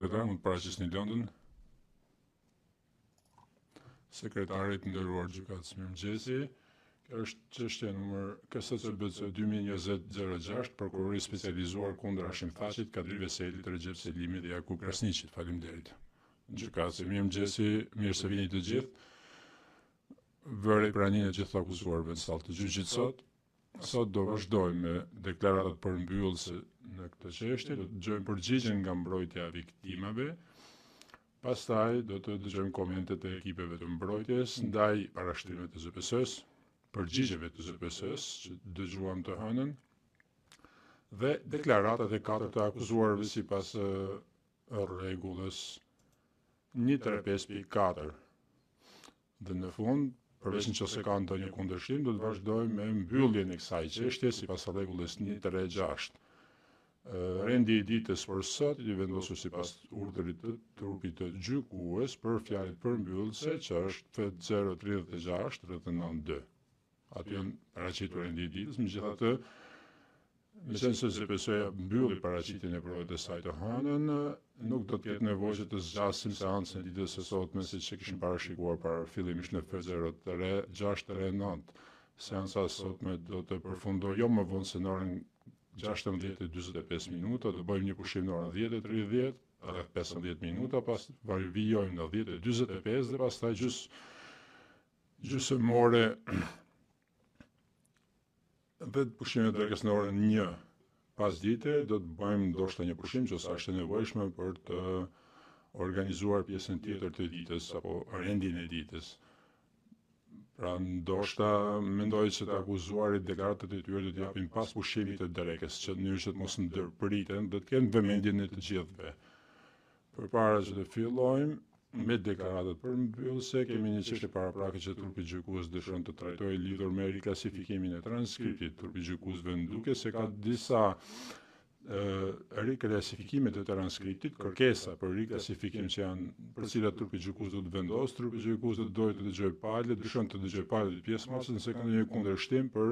Mund të paraqisni London. Sekretarit nderuar gjykatës, mirëmëngjesi. Kjo është çështja numër KSCBC 2020-06, prokurori specializuar kundër Hashim Thaqit, Kadri Veselit, Recep Selimit dhe Jakub Krasniqit. Faleminderit. Gjykatës, mirëmëngjesi, mirë se vini të gjithë. Vëre praninë e gjithë akuzuarve në sallë të gjyqit sot. Sot do vazhdojmë me deklaratat përmbyllëse në këtë çështje, do të dëgjojmë përgjigjen nga mbrojtja e viktimave. Pastaj do të dëgjojmë komentet e ekipeve të mbrojtjes ndaj parashtrimeve të ZPS-s, përgjigjeve të ZPS-s që dëgjuam të hënën, dhe deklaratat e 4 të akuzuarve sipas rregullës 135.4. Dhe në fund, përveç nëse ka ndonjë kundërshtim, do të vazhdojmë me mbylljen e kësaj çështje sipas rregullës 136. Rendi i ditës për sot i vendosur sipas urdhrit të trupit të gjykues për fjalët përmbyllëse, që është 036/39-2. Aty janë paraqitur rendi i ditës, megjithatë, me qenë se ZPS-ja mbylli paraqitjen e provave të saj të hënën, nuk do të ketë nevojë që të zgjasim seancën e ditës së sotme siç e kishim parashikuar para fillimisht në 03/6/9. Seanca e sotme do të përfundojë jo më vonë se në orën 16:45 minuta, do bëjmë një pushim në orën 10:30, rreth 15 minuta, pas vijojmë në 10:45 dhe pastaj gjysmore dhe pushime dërgës në orën 1 pas dite, do të bëjmë ndoshta një pushim që sa është e nevojshme për të organizuar pjesën tjetër të ditës apo rendin e ditës. Pra ndoshta mendoj që të akuzuarit deklaratat e tyre do të japin pas pushimit të drekës, që në mënyrë që të mos ndërpriten, do të kenë vëmendjen e të gjithëve. Përpara që të fillojmë me deklaratat përmbyllëse, kemi një çështje paraprake që trupi gjykues dëshiron të trajtojë lidhur me riklasifikimin e transkriptit. Trupi gjykues vend duke se ka disa riklasifikime të transkriptit, kërkesa për riklasifikim që janë për cilat trupi gjykues do të vendosë, trupi gjykues do të dojë të dëgjojë palët, dëshon të dëgjojë palët e pjesëmarrësve nëse kanë një kundërshtim për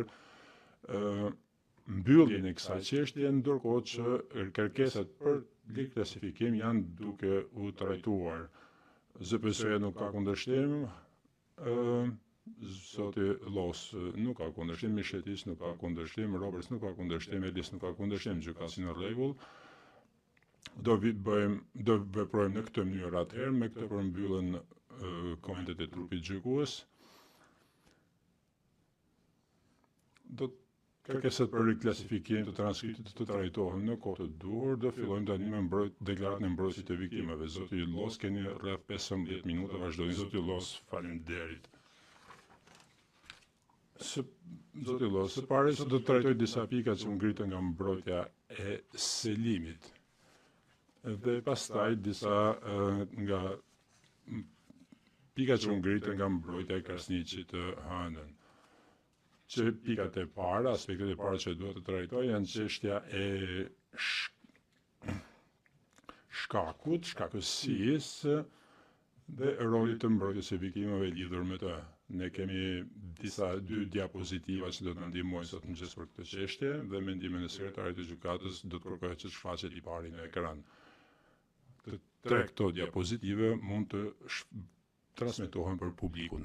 mbylljen e kësaj çështje, ndërkohë që kërkesat për riklasifikim janë duke u trajtuar. ZPS-ja nuk ka kundërshtim, Zoti Los nuk ka kundërshtim, Mishetis nuk ka kundërshtim, Roberts nuk ka kundërshtim, Elis nuk ka kundërshtim, gjykatësi në rregull. Do veprojmë në këtë mënyrë atëherë, me këtë përmbyllen komentet e trupit gjykues. Kërkesat për riklasifikim të transkriptit të trajtohen në kohë të duhur. Do fillojmë tani me deklaratën e mbrojtësit të viktimave. Zoti Los, keni rreth 15 minuta, vazhdoni. Zoti Los, faleminderit. Zoti Los, së pari do të trajtoj disa pika që u ngritën nga mbrojtja e Selimit. Dhe pastaj disa nga pika që u ngritën nga mbrojtja e Krasniqit të hënën. Që pikat e para, aspektet e para që duhet të trajtoj janë çështja e shkakësisë dhe rolit të mbrojtjes së viktimave lidhur me të. Ne kemi dy diapozitiva që do të na ndihmojnë sot mëngjes për këtë çështje dhe mendimin e sekretarit të gjykatës do të kërkoj që të shfaqet i pari në ekran. Të tre këto diapozitive mund të transmetohen për publikun.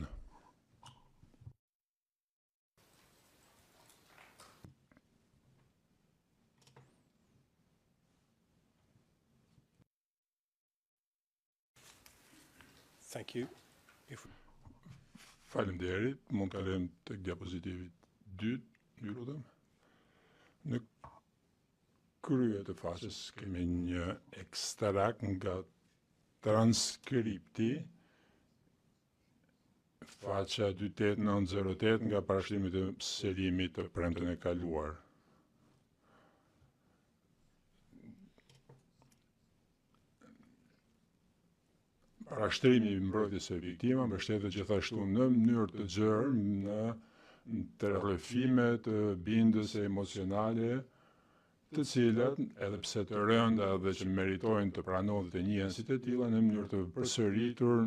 Thank you. Faleminderit, mund të kalojmë tek diapozitivit 2, ju lutem. Në krye të faqes kemi një ekstrakt nga transkripti, faqja 28908 nga parashtrimit e Selimit të premten e kaluar. Parashtrimi i mbrojtjes së viktimave mbështetet gjithashtu në mënyrë të gjerë në rrëfime të bindëse emocionale, të cilat, edhe pse të rënda dhe që meritojnë të pranohen të njihen si të tilla, në mënyrë të përsëritur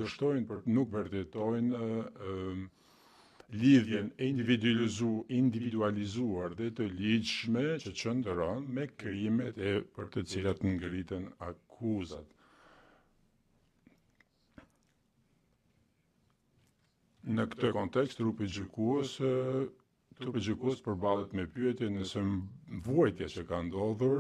dështojnë për nuk vërtetojnë lidhjen e individualizuar dhe të ligjshme që qëndron me krimet e për të cilat ngritën akuzat. Në këtë kontekst, trupi gjykues përballet me pyetje nëse vuajtja që ka ndodhur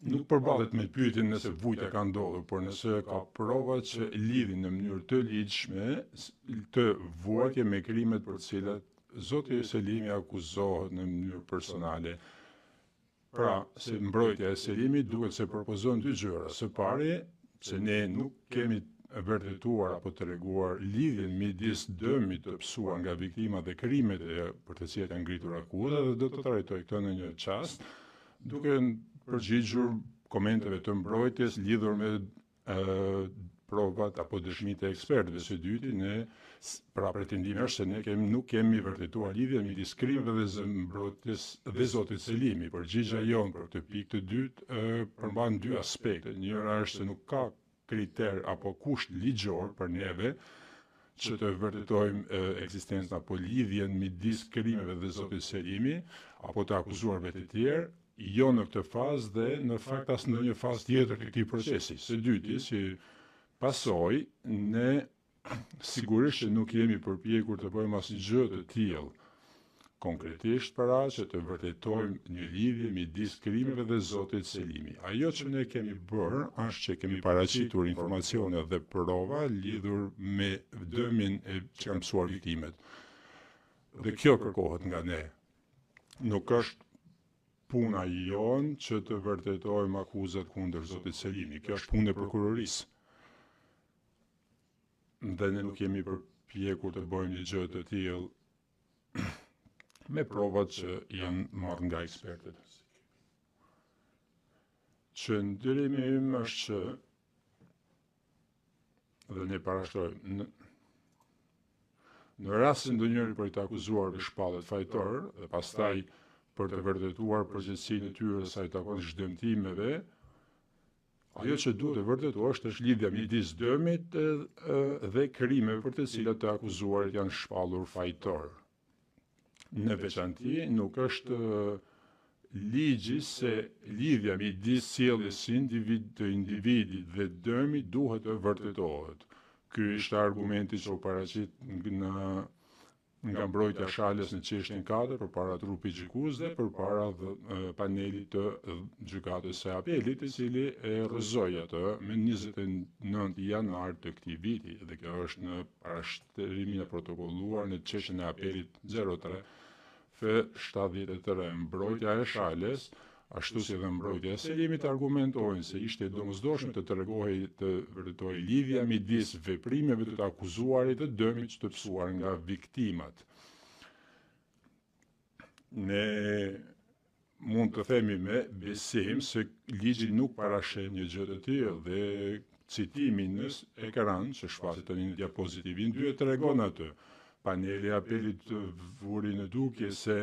nuk përballet me pyetjen nëse vuajtja ka ndodhur, por nëse ka prova që lidhin në mënyrë të ligjshme të vuajtje me krimet për të cilat zoti Selimi akuzohet në mënyrë personale. Pra, se mbrojtja e Selimit duhet se propozon dy gjëra. Së pari, se ne nuk kemi vërtetuar apo treguar lidhjen midis dëmit të pësuar nga viktima dhe krimet për të cilat janë ngritur akuzat, dhe do të trajtoj këtë në një çast duke përgjigjur komenteve të mbrojtjes lidhur me provat apo dëshmitë e ekspertëve. Së dyti, ne pra pretendimi është se ne nuk kemi vërtetuar lidhjen midis krimeve dhe mbrojtjes dhe zotit Selimi. Përgjigja jonë për këtë pikë të dytë përmban dy aspekte. Njëra është se nuk ka kriter apo kusht ligjor për neve që të vërtetojmë ekzistencën apo lidhjen midis krimeve dhe zotit Selimi apo të akuzuarve të tjerë, jo në këtë fazë dhe në fakt as në një fazë tjetër të këtij procesi. Së dyti, si pasojë, ne sigurisht që nuk jemi përpjekur të bëjmë asnjë gjë të tillë konkretisht para që të vërtetojmë një lidhje midis krimeve dhe zotit Selimi. Ajo që ne kemi bërë është që kemi paraqitur informacione dhe prova lidhur me dëmin që kanë mësuar viktimet. Dhe kjo kërkohet nga ne. Nuk është puna jonë që të vërtetojmë akuzat kundër zotit Selimi. Kjo është punë e prokurorisë. Dhe ne nuk jemi përpjekur të bëjmë një gjë të tillë me provat që janë marrë nga ekspertët. Qëndrimi im është që dhe ne parashtrojmë në rast se ndonjëri prej të akuzuarve shpallet fajtor dhe pastaj për të vërtetuar përgjegjësinë e tyre sa i takon shëndëtimeve, ajo që duhet të vërtetuar është lidhja midis dëmit dhe krimeve për të cilat të akuzuarit janë shpallur fajtor. Në veçanti, nuk është ligji se lidhja midis sjelljes të individit dhe dëmit duhet të vërtetohet. Ky ishte argumenti që u paraqit nga mbrojtja shalës në çështjen 4 përpara trupit gjykues dhe përpara panelit të gjykatës së apelit, i cili e rrëzoi atë me 29 janar të këtij viti, dhe kjo është në parashtrimin e protokolluar në çështjen e apelit 03 F73. Mbrojtja e shalës, ashtu si dhe mbrojtja e Selimit, argumentojnë se ishte domosdoshme të vërtetojë lidhja midis veprimeve të akuzuarit dhe dëmit që të pësuar nga viktimat. Ne mund të themi me besim se ligji nuk parashen një gjë të tillë dhe citimi në ekran që shfaqet tani në diapozitivin 2 tregon atë. Paneli apelit vuri në dukje se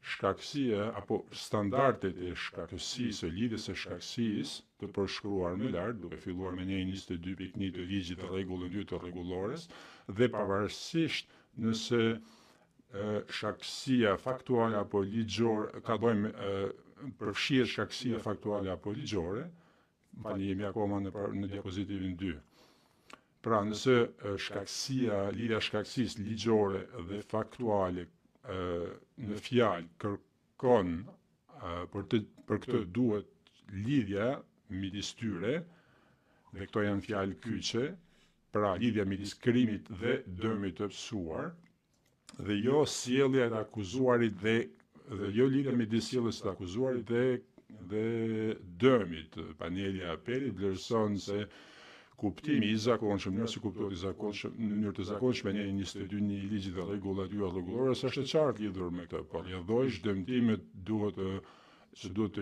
shkakësia apo standardet e shkakësisë, lidhjes së shkakësisë të përshkruar më lart, duke filluar me 22.1 të ligjit dhe rregullën 2 të rregullores, dhe pavarësisht nëse shkakësia faktuale apo ligjore ka bëjmë përfshirë shkakësia faktuale apo ligjore, tani jemi akoma në diapozitivin 2. Pra nëse lidhja shkakësisë ligjore dhe faktuale në fjalë kërkon për këtë duhet lidhja midis tyre, dhe këto janë fjalë kyçe, pra lidhja midis krimit dhe dëmit të pësuar, dhe jo sjellja e akuzuarit dhe jo lidhja midis sjelljes së akuzuarit dhe dëmit. Paneli i apelit vlerëson se kuptimi i zakonshëm, nëse kuptohet i zakonshëm në mënyrë të zakonshme në 22 një ligjit dhe rregullat 2 rregullore, është e qartë lidhur me këtë. Por rrjedhojsh dëmtimet duhet të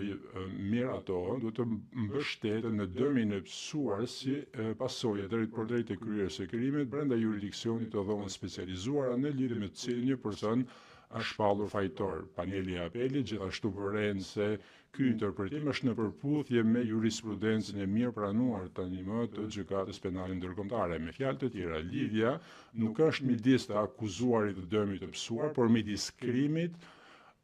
miratohen, duhet të mbështeten në dëmin e pësuar si pasojë drejt të kryerjes së krimit brenda jurisdiksionit të dhomës specializuara në lidhje me të cilin një person është shpallur fajtor. Paneli i apelit gjithashtu vëren se ky interpretim është në përputhje me jurisprudencën e mirë pranuar tani më të gjykatës penale ndërkombëtare. Me fjalë të tjera, lidhja nuk është midis të akuzuarit të dëmit të pësuar, por midis krimit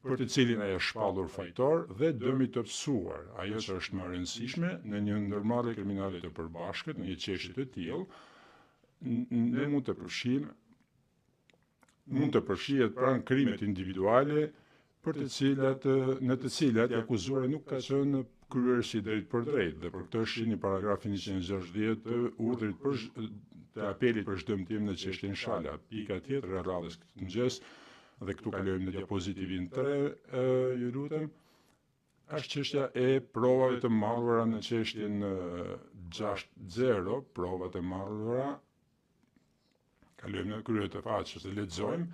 për të cilin ai është shpallur fajtor dhe dëmit të pësuar. Ajo që është më e rëndësishme në një ndërmarrje kriminale të përbashkët, në një çështje të tillë, ne mund të përfshihet pranë krimet individuale në të cilat i akuzuari nuk ka qenë kryerësi drejt për drejt, dhe për këtë shihni paragrafin 160 të urdhrit të apelit për shëdëmtim në çështjen Shala. Pika tjetër e radhës këtë mëngjes, dhe këtu kalojmë në diapozitivin 3, ju lutem, është çështja e provave të marrura në çështjen 60, provat e marrura. Kalojmë në krye të faqes dhe lexojmë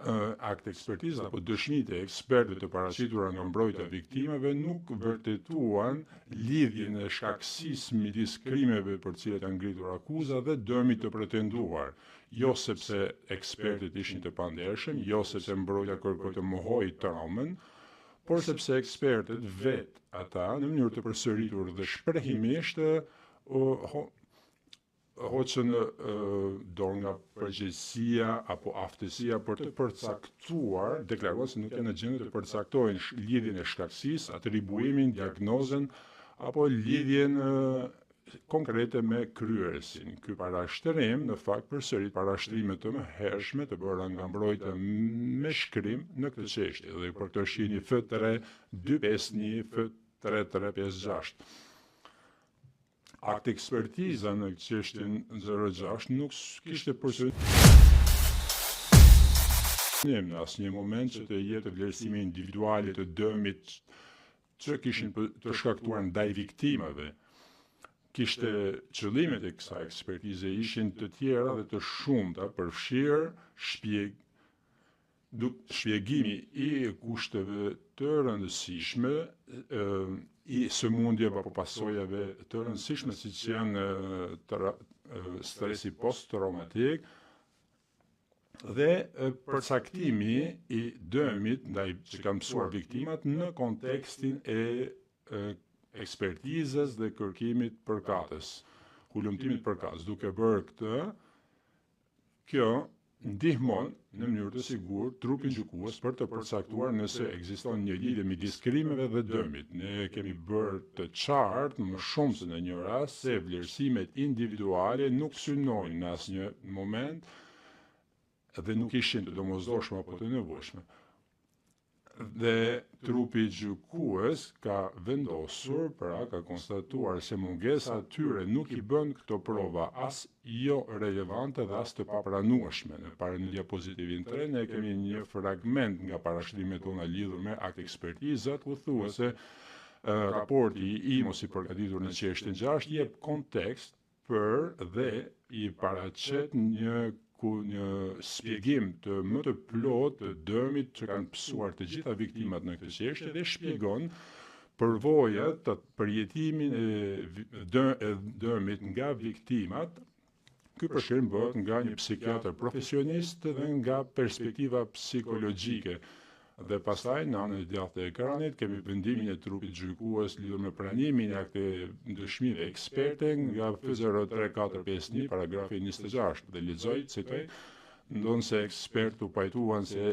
akt ekspertizë apo dëshmitë e ekspertëve të paraqitura nga mbrojtja e viktimave nuk vërtetuan lidhjen e shkaksisë midis krimeve për të cilat janë ngritur akuza dhe dëmit të pretenduar, jo sepse ekspertët ishin të pandershëm, jo sepse mbrojtja kërkoi të mohojë traumën, por sepse ekspertët vetë ata në mënyrë të përsëritur dhe shprehimisht hoqën dorë nga përgjegjësia apo aftësia për të përcaktuar, deklaruan se nuk janë në gjendje të përcaktojnë lidhjen e shkaksisë, atribuimin, diagnozën apo lidhjen konkrete me kryerësin. Ky parashtrim në fakt përsërit parashtrime të mëhershme të bëra nga mbrojtja me shkrim në këtë çështje, dhe për këtë shihni F3 251 F3 356. Akt ekspertiza në çështjen 06 nuk kishte përsëritur në asnjë moment që të jetë vlerësimi individuale të dëmit që kishin të shkaktuar ndaj viktimave. Kishte qëllimet e kësaj ekspertize ishin të tjera dhe të shumta, përfshirë shpjegimi i kushteve të rëndësishme, i sëmundjeve apo pasojave të rëndësishme siç janë stresi post-traumatik dhe përcaktimi i dëmit ndaj që kanë mësuar viktimat në kontekstin e ekspertizës dhe kërkimit përkatës, hulumtimit përkatës. Duke bërë këtë, kjo ndihmon në mënyrë të sigurt trupin gjykues për të përcaktuar nëse ekziston një lidhje midis krimeve dhe dëmit. Ne kemi bërë të qartë më shumë se në një rast se vlerësimet individuale nuk synojnë në asnjë moment dhe nuk ishin të domosdoshme apo të nevojshme. Dhe trupi gjykues ka vendosur, ka konstatuar se mungesa atyre nuk i bën këto prova as jo relevante dhe as të papranueshme. Në diapozitivin 3 ne kemi një fragment nga parashtrimet tona lidhur me akt ekspertizat, ku thuhet se raporti i IMO si përgatitur në çështjen 6 jep kontekst për dhe i paraqet një spjegim të më të plot të dëmit që kanë pësuar të gjitha viktimat në këtë çështje dhe shpjegon përvojat të përjetimin e dëmit nga viktimat. Ky përshkrim bëhet nga një psikiatër profesionist dhe nga perspektiva psikologjike. Dhe pastaj në anën e djathtë të ekranit kemi vendimin e trupit gjykues lidhur me pranimin e këtij dëshmie eksperte nga F03 paragrafi 26 dhe lexoj, citoj, ndonse ekspertu pajtuan se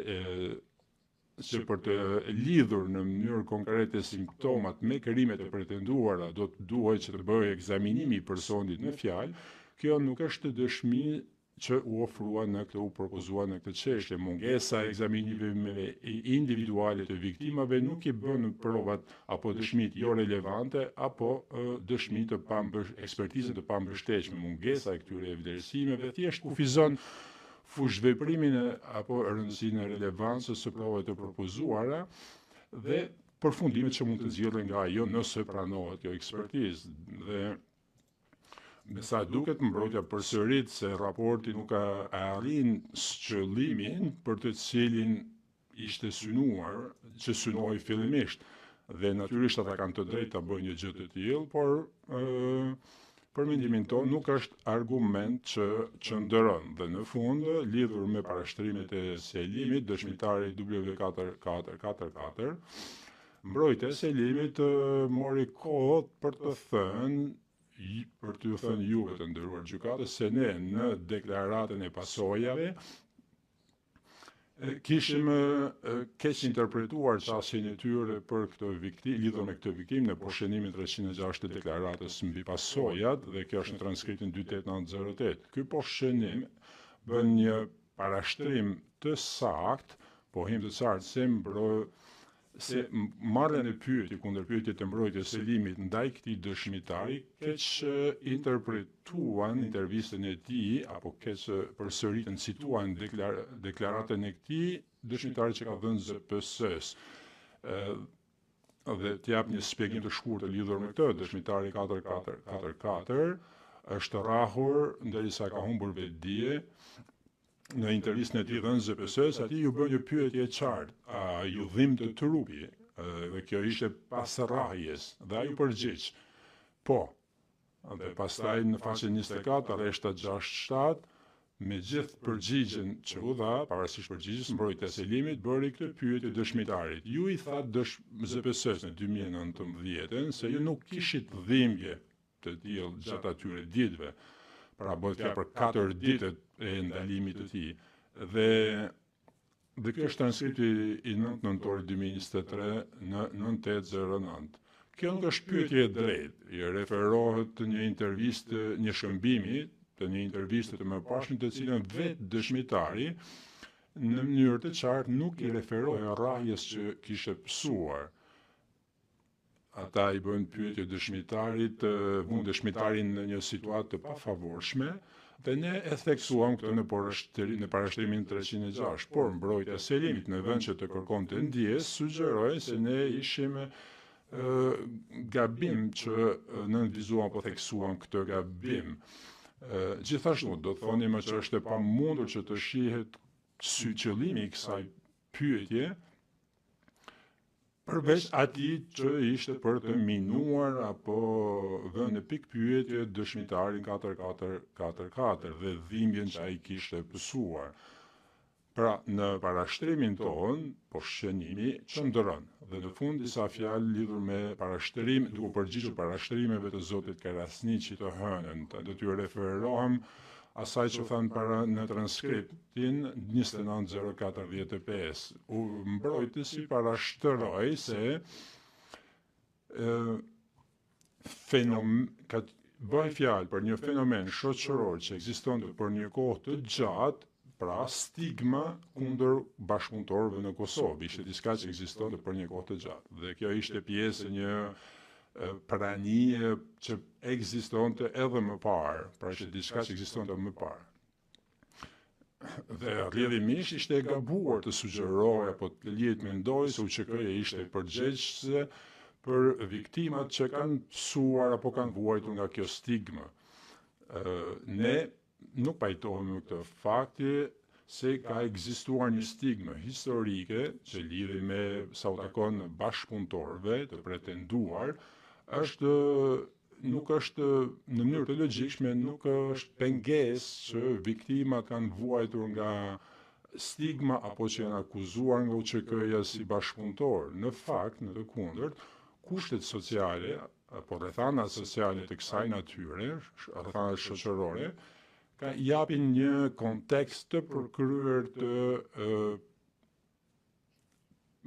për të lidhur në mënyrë konkrete simptomat me krimet e pretenduara do të duhet që të bëjë ekzaminimi i personit në fjalë. Kjo nuk është dëshmi që u ofrua u propozua në këtë çështje. Mungesa e ekzaminimeve individuale të viktimave nuk i bën provat apo dëshmitë jo relevante apo dëshmitë ekspertizën të pambështetshme. Mungesa e këtyre vlerësimeve thjesht kufizon fushveprimin apo rëndësinë e relevancës së provave të propozuara dhe përfundimet që mund të zgjidhen nga ajo nëse pranohet kjo ekspertizë. Dhe me sa duket mbrojtja përsërit se raporti nuk arrin qëllimin për të cilin ishte synuar, që synoi fillimisht. Dhe natyrisht ata kanë të drejtë ta bëjnë një gjë të tillë, por për mendimin tonë nuk është argument që qëndron dhe në fund lidhur me parashtrimet e Selimit, dëshmitari W444, mbrojtja e Selimit mori kohë për të thënë juve të nderuar gjykatës se ne në deklaratën e pasojave kishim keq interpretuar qasjen e tyre për këtë viktim, lidhur me këtë viktim në poshënimin 306 të deklaratës mbi pasojat dhe kjo është në transkriptin 28908. Ky poshënim bën një parashtrim të saktë, pohim të saktë se marrjen e pyetjes kundër pyetjes të mbrojtjes Selimit ndaj këtij dëshmitari keq interpretuan intervistën e tij apo keq përsëritën cituan deklaratën e këtij dëshmitari që ka dhënë ZPS-s. Dhe t'jap një shpjegim të shkurtër lidhur me këtë, dëshmitari 4444 është rrahur ndërsa ka humbur vetdije. Në intervistën e tij dhënë ZPS-s, atij ju bën një pyetje e qartë, a ju dhimbte trupi? Dhe kjo ishte pas rrahjes, dhe ai u përgjigj. Po. Dhe pastaj në faqen 24, rreshta 6-7, me gjithë përgjigjen që u dha, pavarësisht përgjigjes, mbrojtja e Selimit bëri këtë pyetje dëshmitarit. Ju i tha ZPS-s në 2019 se ju nuk kishit dhimbje të tillë gjatë atyre ditëve. Pra bëhet fjalë për 4 ditët e ndalimit të tij. Dhe kjo është transkripti i 9 nëntorit 2023 në 9809. Kjo nuk është pyetje e drejtë, i referohet të një intervistë, një shëmbimi, të një interviste të mëparshme të cilën vetë dëshmitari në mënyrë të qartë nuk i referohej rrahjes që kishte pësuar. Ata i bën pyetje dëshmitarit, vun dëshmitarin në një situatë të pafavorshme, dhe ne e theksuam këtë në parashtrimin 306, por mbrojtja e Selimit në vend që të kërkonte ndjes, sugjeroi se ne ishim gabim që nënvizuam apo theksuam këtë gabim. Gjithashtu do të thonim që është e pamundur që të shihet qëllimi i kësaj pyetje, përveç atij që ishte për të minuar apo vënë në pikë pyetje dëshmitarin 4444 dhe dhimbjen që ai kishte pësuar. Pra, në parashtrimin tonë, poshqenimi qëndron dhe në fund disa fjalë lidhur me parashtrim, duke përgjigjur parashtrimeve të zotit Karasniqi të hënën. Do t'ju referohem asaj që thanë para në transkriptin 29045. Mbrojtësi parashtroi se bëj fjalë për një fenomen shoqëror që ekzistonte për një kohë të gjatë, pra stigma kundër bashkëpunëtorëve në Kosovë, ishte diçka që ekzistonte për një kohë të gjatë. Dhe kjo ishte pjesë e një pranie që ekzistonte edhe më parë, pra ishte diçka që ekzistonte më parë. Dhe rrjedhimisht ishte e gabuar të sugjeroj apo të lihet mendoj se UÇK-ja ishte përgjegjëse për viktimat që kanë pësuar apo kanë vuajtur nga kjo stigma. Ne nuk pajtohemi me këtë fakti se ka ekzistuar një stigma historike që lidhej me sa u takon bashkëpunëtorëve të pretenduar, nuk është në mënyrë të logjikshme, nuk është pengesë që viktimat kanë vuajtur nga stigma apo që janë akuzuar nga UÇK-ja si bashkëpunëtor. Në fakt, në të kundërt, kushtet sociale apo rrethanat sociale të kësaj natyre, rrethanat shoqërore, japin një kontekst të përkryer të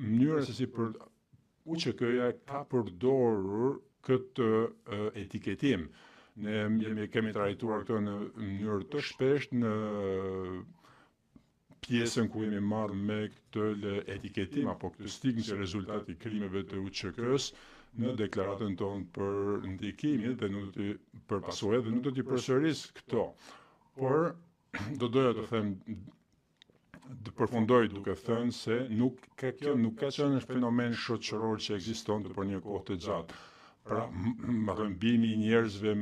mënyrës se si UÇK-ja ka përdorur këtë etiketim. Ne kemi trajtuar këtë në mënyrë të shpeshtë në pjesën ku jemi marrë me këtë etiketim apo këtë stigmë si rezultat i krimeve të UÇK-s në deklaratën tonë për ndikimin dhe për pasojat dhe nuk do t'i përsëris këto. Por do doja të them, të përfundoj duke thënë se kjo nuk ka qenë një fenomen shoqëror që ekzistonte për një kohë të gjatë. Pra, rrëmbimi i njerëzve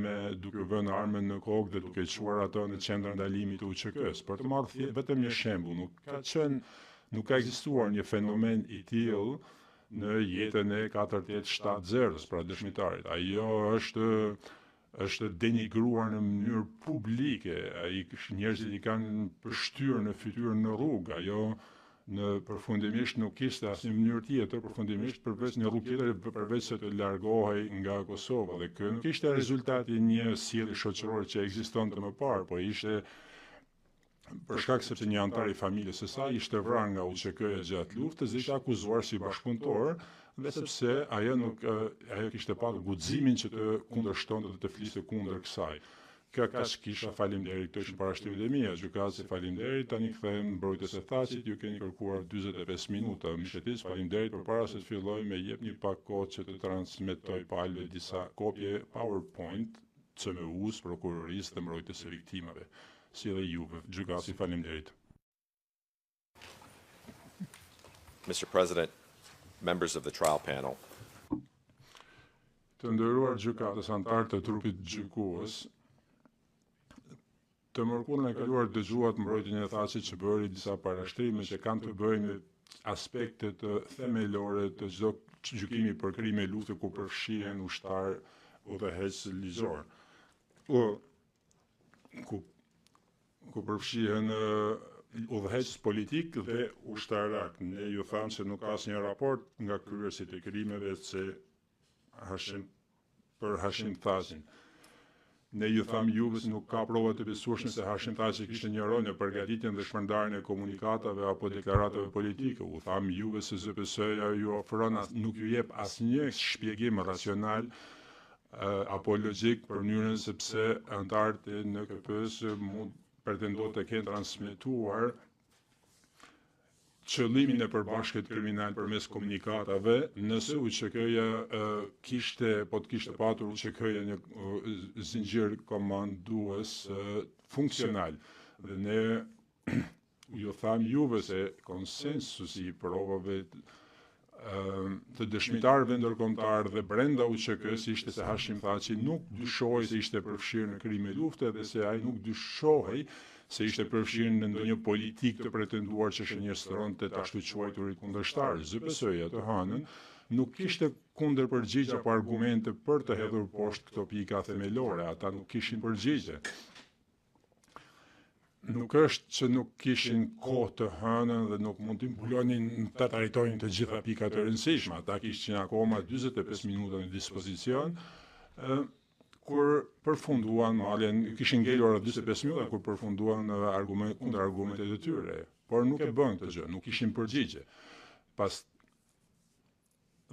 duke vënë armën në kokë dhe duke çuar ato në qendra ndalimit të UÇK-s. Për të marrë vetëm një shembull, nuk ka ekzistuar një fenomen i tillë në jetën e 4870-s, pra dëshmitarit. Ajo është është denigruar në mënyrë publike, njerëzit i kanë përshtyr në fytyrën në rrugë, ajo në përfundimisht nuk kishte asnjë mënyrë tjetër, përfundimisht përveç një rrugë tjetër përveç se të largohej nga Kosova, dhe ky nuk ishte rezultati i një sjellje shoqërore që ekzistonte më parë, por ishte për shkak sepse një antar i familjes së saj ishte vrarë nga UÇK-ja gjatë luftës dhe ishte akuzuar si bashkëpunëtor, dhe sepse ajo kishte pasur guximin që të kundërshtonte dhe të fliste kundër kësaj. Kjo kaq kisha, faleminderit, këto ishin parashtrimet e mia. Gjykatës, faleminderit. Tani kthehem mbrojtës së Thaçit. Ju keni kërkuar 45 minuta. Mishetis, faleminderit. Përpara se të filloj, më jepni pak kohë që të transmetoj palëve disa kopje PowerPoint CMU-s, prokurorisë dhe mbrojtës së viktimave. Si dhe juve. Gjykatës, faleminderit. Mr. President, members of the trial panel. Të nderuar gjykatës, antarë të trupit gjykues, të mërkurën e kaluar dëgjuat mbrojtjen e Thaçit që bëri disa parashtrime që kanë të bëjnë me aspektet themelore të çdo gjykimi për krime lufte ku përfshihen ushtar udhëheqës ligjor. Ku përfshihen udhëheqës politik dhe ushtarak. Ne ju thamë se nuk ka asnjë raport nga kryesit e krimeve për Hashim Thaçin. Ne ju thamë juve se nuk ka prova të besueshme se Hashim Thaçi kishte një rol në përgatitjen dhe shpërndarjen e komunikatave apo deklaratave politike. U thamë juve se ZPS-ja ju ofron nuk ju jep asnjë shpjegim racional apo logjik për mënyrën sepse antarët e NKP-s mund pretendojnë të kenë transmetuar qëllimin e përbashkët kriminal përmes komunikatave, nëse UÇK-ja kishte patur UÇK-ja një zinxhir komandues funksional. Dhe ne ju thamë juve se konsensusi i provave të dëshmitarëve ndërkombëtar dhe brenda UÇK-s ishte se Hashim Thaçi nuk dyshohej se ishte përfshirë në krime lufte dhe se ai nuk dyshohej se ishte përfshirë në ndonjë politik të pretenduar që shënjestronte të ashtu quajturit kundërshtar. ZPS-ja të hënën nuk kishte kundërpërgjigje apo argumente për të hedhur poshtë këto pika themelore, ata nuk kishin përgjigje. Nuk është që nuk kishin kohë të hënën dhe nuk mund të imbulonin të trajtojnë të gjitha pikat e rëndësishme, ata kishin akoma 45 minuta në dispozicion, kur përfunduan, kishin ngelur 45 minuta kur përfunduan kundër argumentet e tyre, por nuk e bën këtë gjë, nuk kishin përgjigje.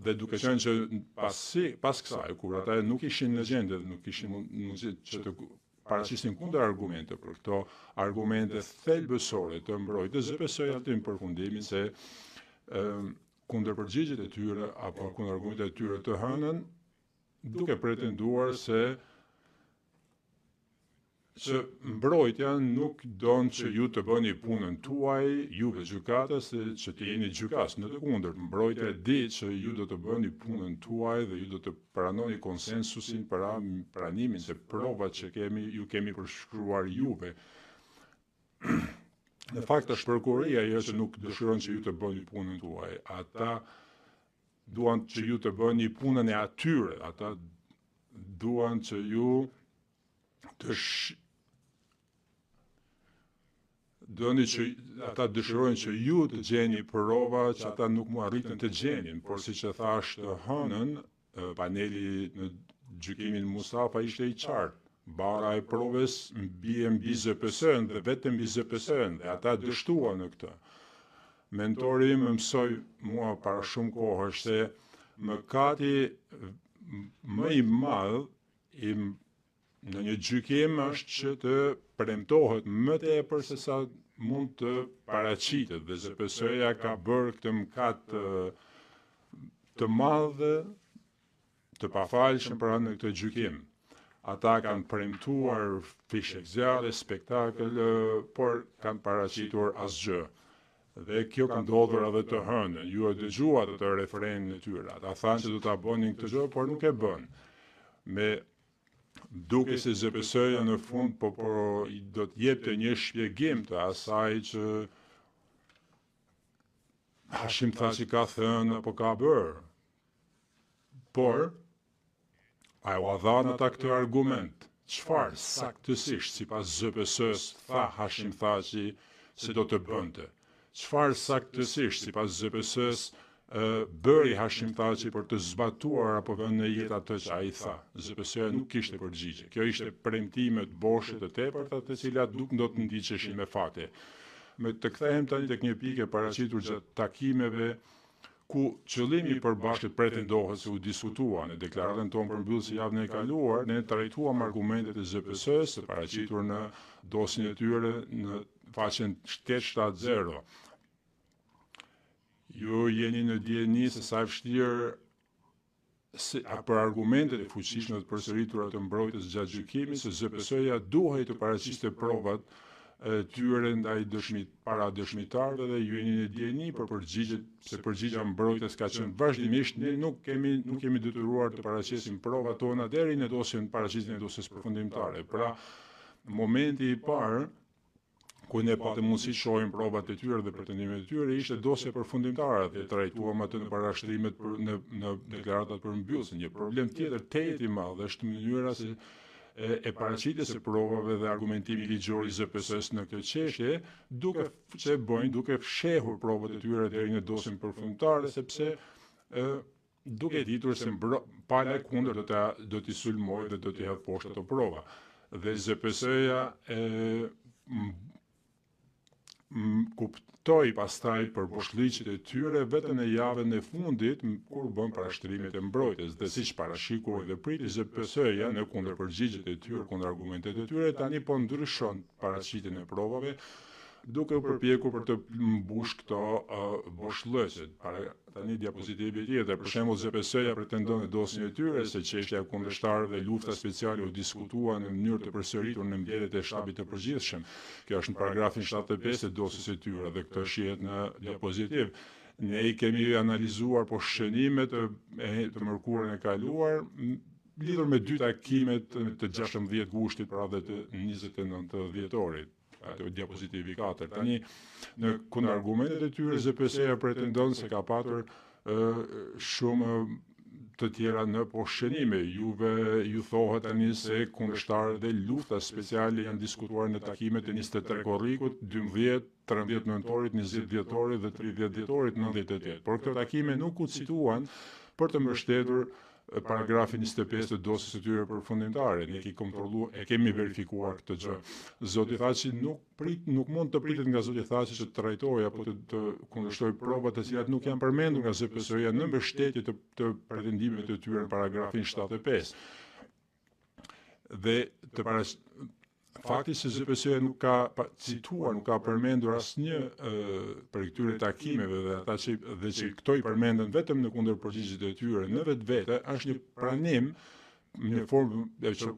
Dhe duke qenë që pas kësaj, kur ata nuk ishin në gjendje dhe nuk kishin mundësi që të paraqisnin kundër argumente për këto argumente thelbësore të mbrojtjes, ZPS-ja aty në përfundimin se kundër përgjigjet e tyre apo kundër argumentet e tyre të hënën, duke pretenduar se mbrojtja nuk don që ju të bëni punën tuaj, juve gjykatës, që të jeni gjykas. Në të kundërt, mbrojtja di që ju do të bëni punën tuaj dhe ju do të pranoni konsensusin për pranimin se provat që ju kemi përshkruar juve. Në fakt është prokuroria ajo që nuk dëshiron që ju të bëni punën tuaj. Ata duan që ju të bëni punën e atyre. Ata duan që ju ata dëshirojnë që ju të gjeni prova që ata nuk mu arritën të gjenin, por si që thash të hënën, paneli në gjykimin Mustafa ishte i qartë. Bara e provës mbi ZPS-n dhe vetëm mbi ZPS-n dhe ata dështuan në këtë. Mentori më mësoi mua para shumë kohësh se mëkati më i madh në një gjykim është që të premtohet më tepër se sa mund të paraqitet dhe ZPS-ja ka bërë këtë mëkat të madh të pafalshëm për anë në këtë gjykim. Ata kanë premtuar fishek zjarre, spektakël, por kanë paraqitur asgjë. Dhe kjo ka ndodhur edhe të hënën. Ju e dëgjuat të refrenin e tyre. Ata thanë që do ta bënin këtë gjë, por nuk e bën. Duke se ZPS-ja në fund do të jepte një shpjegim të asaj që Hashim Thaçi ka thënë apo ka bërë. Por A u dhan ata këtë argument? Çfarë saktësisht sipas ZPS-s tha Hashim Thaçi se do të bënte? Çfarë saktësisht sipas ZPS-s bëri Hashim Thaçi për të zbatuar apo vënë në jetë atë që ai tha? ZPS-ja nuk kishte përgjigje. Kjo ishte premtime të boshe të tepërta, të cilat nuk do të ndiqeshin me fakte. Me të kthehem tani tek një pikë e paraqitur gjatë takimeve ku qëllimi i përbashkët pretendohet se u diskutua në deklaratën tonë përmbyllëse javën e kaluar, ne trajtuam argumentet e ZPS-s të paraqitur në dosjen e tyre në faqen 870. Ju jeni në dieni se sa e vështirë për argumentet e fuqishme të përsëritura të mbrojtjes gjatë gjykimit, se ZPS-ja duhej të paraqiste provat tyre ndaj para dëshmitarëve dhe ju jeni në dieni për përgjigjet, se përgjigja mbrojtjes ka qenë vazhdimisht ne nuk kemi detyruar të paraqesim provat tona deri në paraqitjen e dosjes përfundimtare. Pra, momenti i parë ku ne patëm mundësi të shohim provat e tyre dhe pretendimet e tyre ishte dosja përfundimtare dhe trajtuam atë në parashtrimet në deklaratat përmbyllëse. Një problem tjetër tetë i madh është mënyra se e paraqitjes së provave dhe argumentimi ligjor i ZPS-s në këtë çështje, duke fshehur provat e tyre deri në dosjen përfundimtare, sepse duke ditur se pala e kundër do t'i sulmojë dhe do t'i hedhë poshtë ato prova. Dhe ZPS-ja kuptoi pastaj për boshllëqjet e tyre vetëm në javën e fundit kur bën parashtrimet e mbrojtjes dhe siç parashikoi dhe priti ZPS-ja në kundërpërgjigjet e tyre, kundër argumentet e tyre, tani po ndryshon paraqitjen e provave duke u përpjekur për të mbush këto boshllëqe. Tani diapozitivi tjetër, për shembull ZPS-ja pretendon në dosjen e tyre se çështja e kundërshtarëve dhe lufta speciale u diskutua në mënyrë të përsëritur në mbledhjet e shtabit të përgjithshëm. Kjo është në paragrafin 75 të dosjes së tyre dhe këtë shihet në diapozitiv. Ne I kemi analizuar po shënimet të mërkurën e kaluar lidhur me dy takimet të 16 gushtit pra dhe të 29 dhjetorit. Ato diapozitivi 4. Tani në kundërargumentet e tyre ZPS-ja pretendon se ka patur shumë të tjera në poshqenime. Ju thohet tani se kundërshtarët dhe lufta speciale janë diskutuar në takimet e 23 korrikut, 12, 13 nëntorit, 20 dhjetorit dhe 30 dhjetorit 98. Por këto takime nuk u cituan për të mbështetur paragrafin 25 të dosjes së tyre përfundimtare. Ne kemi verifikuar këtë gjë. Zoti Thaçi nuk mund të pritet nga zoti Thaçi që të trajtojë apo të kundërshtojë provat të cilat nuk janë përmendur nga ZPS-ja në mbështetje të pretendimeve të tyre në paragrafin 75. Dhe fakti se ZPS-ja nuk ka cituar, nuk ka përmendur asnjë për këtyre takimeve dhe që këto I përmenden vetëm në kundërpërgjigjet e tyre në vetvete, është një pranim, një formë që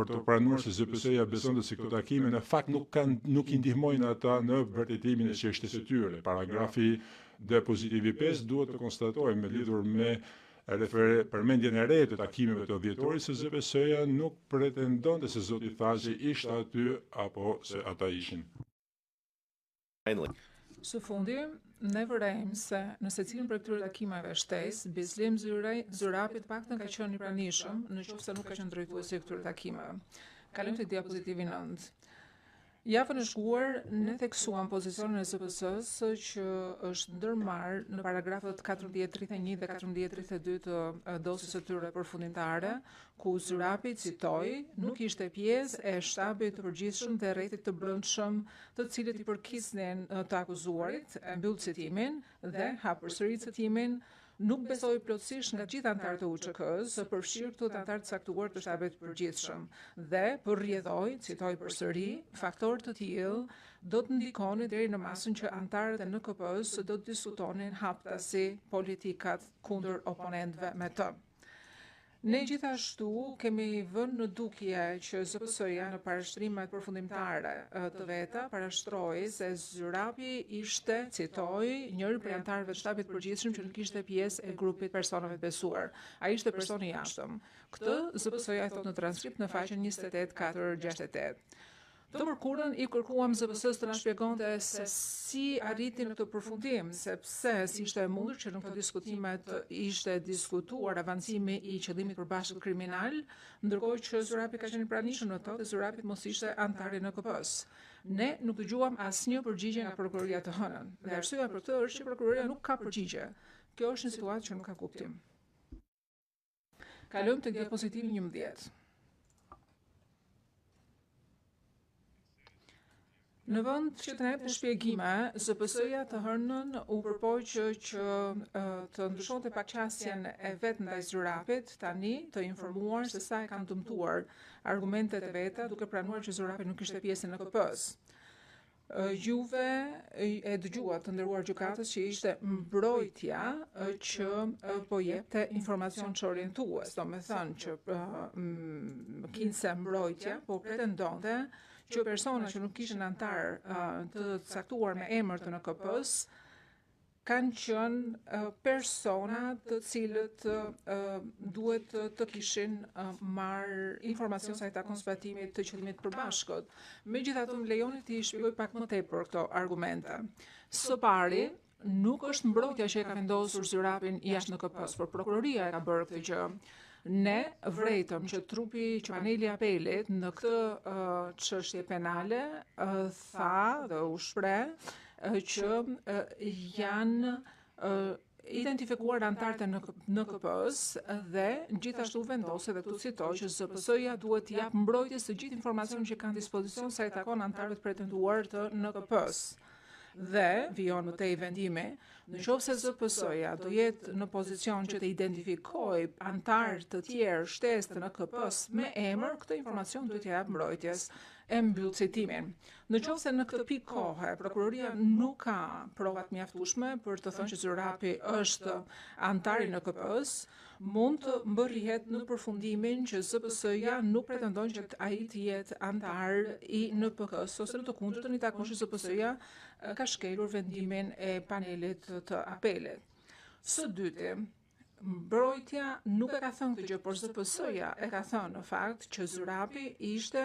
për të pranuar se ZPS-ja beson se këto takime në fakt nuk I ndihmojnë ata në vërtetimin e çështjes së tyre. Paragrafi depozitivi 5 duhet të konstatojmë lidhur me përmendjen e re të takimeve të dhjetorit se ZPS-ja nuk pretendonte se zoti Thaçi ishte aty apo se ata ishin. Së fundi, ne vërejmë se në secilin për këtyre takimeve shtesë, Bislim Zyrapi të paktën ka qenë I pranishëm, nëse nuk ka qenë drejtuesi I këtyre takimeve. Kalojmë te diapozitivin 9. Javën e shkuar ne theksuam pozicionin e ZPS-s që është ndërmarrë në paragrafet 1431 dhe 1432 të dosjes së tyre përfundimtare, ku Zyrapi citoi nuk ishte pjesë e shtabit të përgjithshëm dhe rrethit të brendshëm, të cilët I përkisnin të akuzuarit, e mbyll citimin dhe hap përsëri citimin. Nuk besoi plotësisht nga gjithë anëtarët e UÇK-s, përfshirë këto të anëtarë të caktuar të shtabit të përgjithshëm, dhe përrjedhoi, citoj përsëri, faktorë të tillë do të ndikonin deri në masën që anëtarët e NKP-s do të diskutonin haptasi politikat kundër oponentëve me të. Ne gjithashtu kemi vënë në dukje që ZPS-ja në parashtrimet përfundimtare të veta parashtroi se Zyrapi ishte, citoj, njëri prej anëtarëve të shtabit përgjithshëm që nuk ishte pjesë e grupit personave të besuar. Ai ishte person I jashtëm. Këtë ZPS-ja thot në transkript në faqen 28.468. Të mërkurën i kërkuam ZPS-s të na shpjegonte se si arriti në këtë përfundim, sepse si ishte e mundur që në këto diskutimet ishte diskutuar avancimi i qëllimit përbashkët kriminal, ndërkohë që Zurapi ka qenë i pranishëm në to dhe Zurapi mos ishte antar i NKP-s. Ne nuk dëgjuam asnjë përgjigje nga prokuroria të hënën. Dhe arsyeja për këtë është që prokuroria nuk ka përgjigje. Kjo është një situatë që nuk ka kuptim. Kalojmë tek diapozitivi 11. Në vend që të jepte shpjegime, ZPS-ja të hënën u përpoqë që të ndryshonte paqasjen e vet ndaj Zurapit, tani të informuar se sa e kanë dëmtuar argumentet e veta, duke pranuar që Zurapi nuk ishte pjesë e NKP-s. Juve e dëgjuat të nderuar gjykatës që ishte mbrojtja që po jepte informacion që orientues, domethënë që kinse mbrojtja po pretendonte që persona që nuk ishin antar të caktuar me emër të NKP-s kanë qenë persona të cilët duhet të kishin marrë informacion sa i takon zbatimit të qëllimit përbashkët. Megjithatë, më lejoni të shpjegoj pak më tepër këto argumente. Së pari, nuk është mbrojtja që e ka vendosur Zurapin jashtë NKP-s, por prokuroria e ka bërë këtë gjë. Ne vretëm që paneli i apelit në këtë çështje penale tha dhe u shpreh që janë identifikuar antarët e NKP-s dhe gjithashtu vendose dhe tu citoj që ZPS-ja duhet të jap mbrojtjes të gjithë informacionin që kanë dispozicion sa i takon antarëve të pretenduar të NKP-s. Dhe vijon më tej vendimi, nëse ZPS-ja do jetë në pozicion që të identifikojë antarë të tjerë shtesë të NKP-s me emër, këtë informacion duhet t'i jap mbrojtjes. E mbyll citimin. Nëse në këtë pikë kohe prokuroria nuk ka provat mjaftueshme për të thënë që Zurapi është antar i NKP-s, mund të mbërrihet në përfundimin që ZPS-ja nuk pretendon që ai të jetë antar i NPK-s, ose në të kundërtën i takon që ZPS-ja ka shkelur vendimin e panelit të apelit. Së dyti, mbrojtja nuk e ka thënë këtë gjë, por ZPS-ja e ka thënë në fakt që Zurapi ishte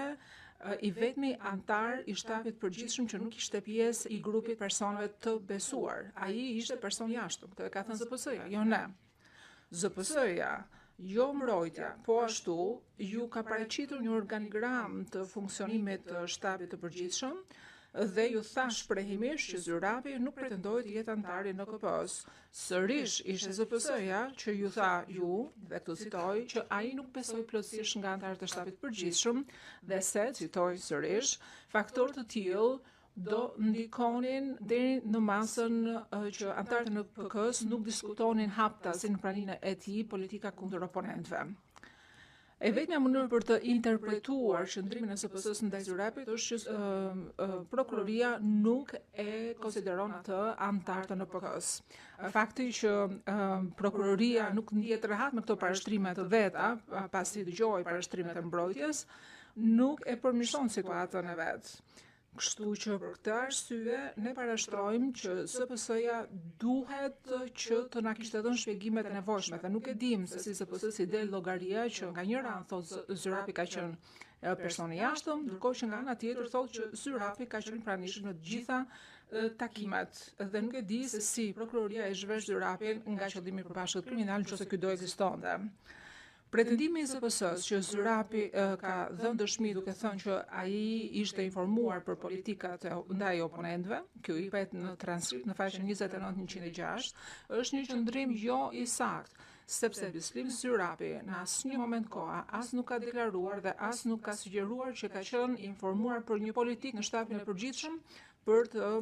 i vetmi antar i shtapit përgjithshëm që nuk ishte pjesë i grupit personave të besuar. Ai ishte person jashtëm, këtë e ka thënë ZPS-ja, jo ne. ZPS-ja, jo mbrojtja, po ashtu ju ka paraqitur një organigram të funksionimit të shtapit të përgjithshëm dhe ju tha shprehimisht që Zurapi nuk pretendoi të jetë antar i NKP-s. Sërish ishte ZPS-ja që ju tha dhe këtu citoj, që ai nuk besoi plotësisht nga antarët e shtapit përgjithshëm dhe se, citoj sërish, faktorë të tillë do ndikonin deri në masën që antarët e NPK-s nuk diskutonin hapta si në praninë e tij politika kundër oponentëve. E vetmja mënyrë për të interpretuar qëndrimin e ZPS-s ndaj Zurapit është që prokuroria nuk e konsideron atë antar të NPK-s. Fakti që prokuroria nuk ndihet rehat me këto parashtrime të veta, pasi dëgjoi parashtrimet e mbrojtjes, nuk e përmirëson situatën e vet. Kështu që për këtë arsye ne parashtrojmë që ZPS-ja duhet që të na kishte dhënë shpjegimet e nevojshme, dhe nuk e dim se si ZPS si del llogaria që nga një anë thotë Zurapi ka qenë person i jashtëm, ndërkohë që nga ana tjetër thotë që Zurapi ka qenë pranishëm në të gjitha takimet, dhe nuk e di se si prokuroria e zhvesh Zurapin nga qëllimi përbashkët kriminal nëse ky do ekzistonte. Pretendimi i ZPS-s që Zurapi ka dhënë dëshmi duke thënë që ai ishte informuar për politikat ndaj oponentëve, kjo i pet në transkript në faqen 29-106, është një qëndrim jo i saktë, sepse Bislim Zurapi në asnjë moment koha as nuk ka deklaruar dhe as nuk ka sugjeruar që ka qenë informuar për një politik në shtapin e përgjithshëm për të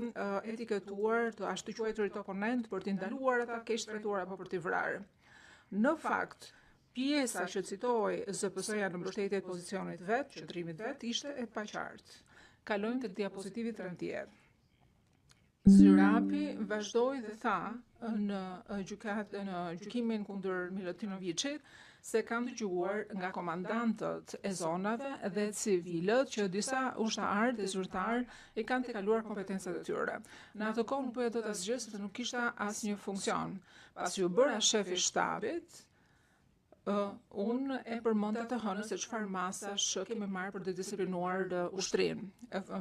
etiketuar të ashtu quajturit oponent, për t'i ndaluar ata keq trajtuar apo për t'i vrarë. Në fakt, pjesa që citoi ZPS-ja në mbështetje të pozicionit vet, qëndrimit vet, ishte e paqartë. Kalojmë tek diapozitivi 13. Zurapi vazhdoi dhe tha në gjykimin kundër Milutinovicit se kanë dëgjuar nga komandantët e zonave dhe civilët që disa ushtarë dhe zyrtarë i kanë të kaluar kompetencat e tyre. Në atë kohë nuk bëja dot asgjë sepse nuk kishte asnjë funksion. Pasi u bëra shef i shtabit, unë e përmenda të hënë se çfarë masash kemi marrë për të disiplinuar ushtrinë.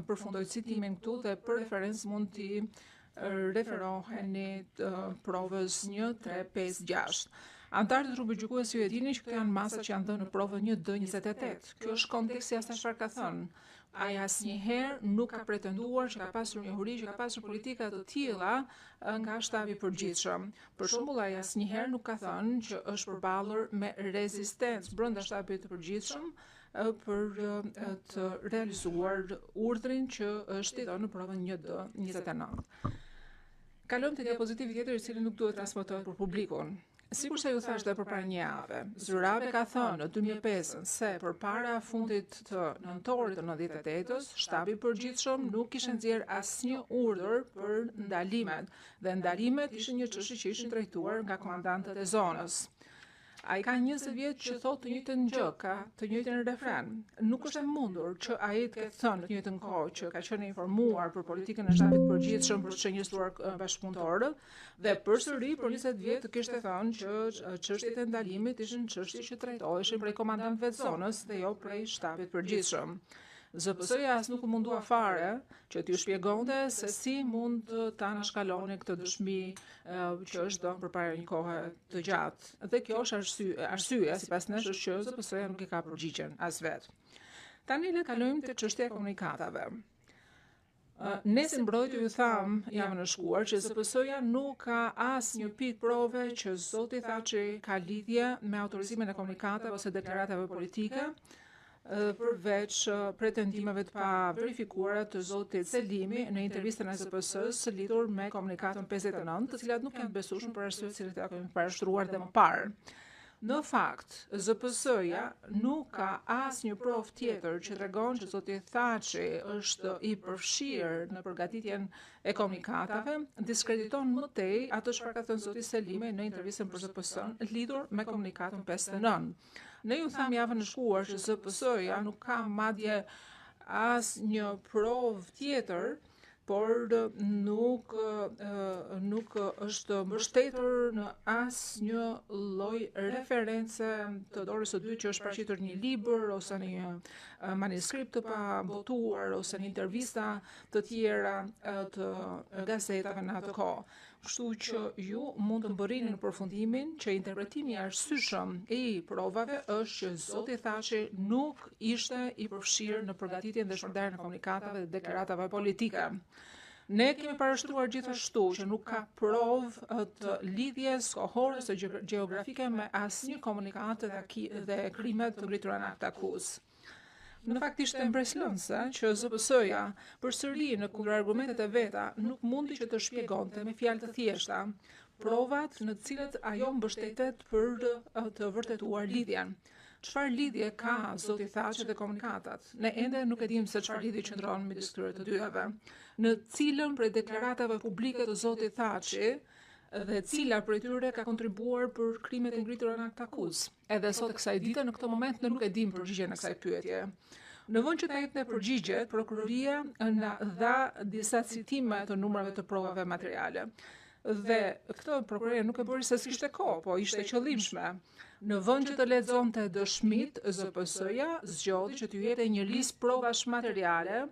Përfundoj citimin këtu dhe për referencë mund t'i referoheni provës 1, 3, 5, 6. Antarët e trupit gjykues ju e dini që këto janë masat që janë dhënë në provën 1D28. Kjo është konteksti asaj çfarë ka thënë. Ai asnjëherë nuk ka pretenduar që ka pasur njohuri, që ka pasur politika të tilla nga shtabi i përgjithshëm. Për shembull, ai asnjëherë nuk ka thënë që është përballur me rezistencë brenda shtabit të përgjithshëm për të realizuar urdhrin që është i dhënë në provën 1D29. Kalojmë te diapozitivi tjetër i cili nuk duhet transmetohet për publikun. Sikur se ju thash dhe përpara një jave, Zyrabi ka thënë në 2005 se përpara fundit të nëntorit të 98-s, shtabi i përgjithshëm nuk kishte nxjerr asnjë urdhër për ndalimet, dhe ndalimet ishin një çështje që ishin drejtuar nga komandantët e zonës. Ai ka 20 vjet që thotë të njëjtën gjë, ka të njëjtën refren. Nuk është e mundur që ai të ketë thënë në të njëjtën kohë që ka qenë informuar për politikën e shtabit përgjithshëm për të shënjestuar bashkëpunëtorët dhe përsëri për 20 vjet të kishte thënë që çështjet e ndalimit ishin çështje që trajtoheshin prej komandantëve të zonës dhe jo prej shtabit përgjithshëm. ZPS-ja as nuk u mundua fare që t'ju shpjegonte se si mund ta anashkaloni këtë dëshmi që është dhënë përpara një kohe të gjatë. Dhe kjo është arsyeja sipas nesh është që ZPS-ja nuk i ka përgjigjen as vet. Tani le kalojmë te çështja e komunikatave. Ne si mbrojtje ju tham javën e shkuar që ZPS-ja nuk ka asnjë pikë prove që zoti Thaçi ka lidhje me autorizimin e komunikatave ose deklaratave politike, përveç pretendimeve të pa verifikuara të zotit Selimi në intervistën e ZPS-së lidhur me komunikatën 59, të cilat nuk janë besueshme për arsye të cilat ja kemi parashtruar dhe më parë. Në fakt, ZPS-ja nuk ka asnjë provë tjetër që tregon që zoti Thaçi është i përfshirë në përgatitjen e komunikatave, diskrediton më tej ato çfarë ka thënë zoti Selimi në intervistën për ZPS-n lidhur me komunikatën 59. Ne ju tham javën e shkuar që ZPS-ja nuk ka madje asnjë provë tjetër, por nuk është mbështetur në asnjë lloj reference të dorës së dytë që është paraqitur një libër ose një manuskript të pabotuar ose një intervista të tjera të gazetave në atë kohë. Kështu që ju mund të mbërrini në përfundimin që interpretimi i arsyeshëm i provave është që zoti Thaçi nuk ishte i përfshirë në përgatitjen dhe shpërndarjen e komunikatave dhe deklaratave politike. Ne kemi parashtruar gjithashtu që nuk ka provë të lidhjes kohore ose gjeografike me asnjë komunikat dhe krime të ngritura në akt akuz. Në fakt ishte impresionante që ZPS-ja përsëri në kundër argumentet e veta nuk mundi që të shpjegonte me fjalë të thjeshta provat në të cilët ajo mbështetet për të vërtetuar lidhjen. Çfarë lidhje ka zoti Thaçi dhe komunikatat? Ne ende nuk e dimë se çfarë lidhje qëndron midis këtyre të dyave. Në cilën prej deklaratave publike të zotit Thaçi dhe cila prej tyre ka kontribuar për krimet e ngritura në akt akuz. Edhe sot kësaj dite në këtë moment ne nuk e dimë përgjigjen e kësaj pyetje. Në vend që ta jepte përgjigjet, prokuroria na dha disa citime të numrave të provave materiale. Dhe këtë prokuroria nuk e bëri se s'kishte kohë, po ishte qëllimshme. Në vend që të lexonte dëshmit, ZPS-ja zgjodhi që t'ju jepte një listë provash materiale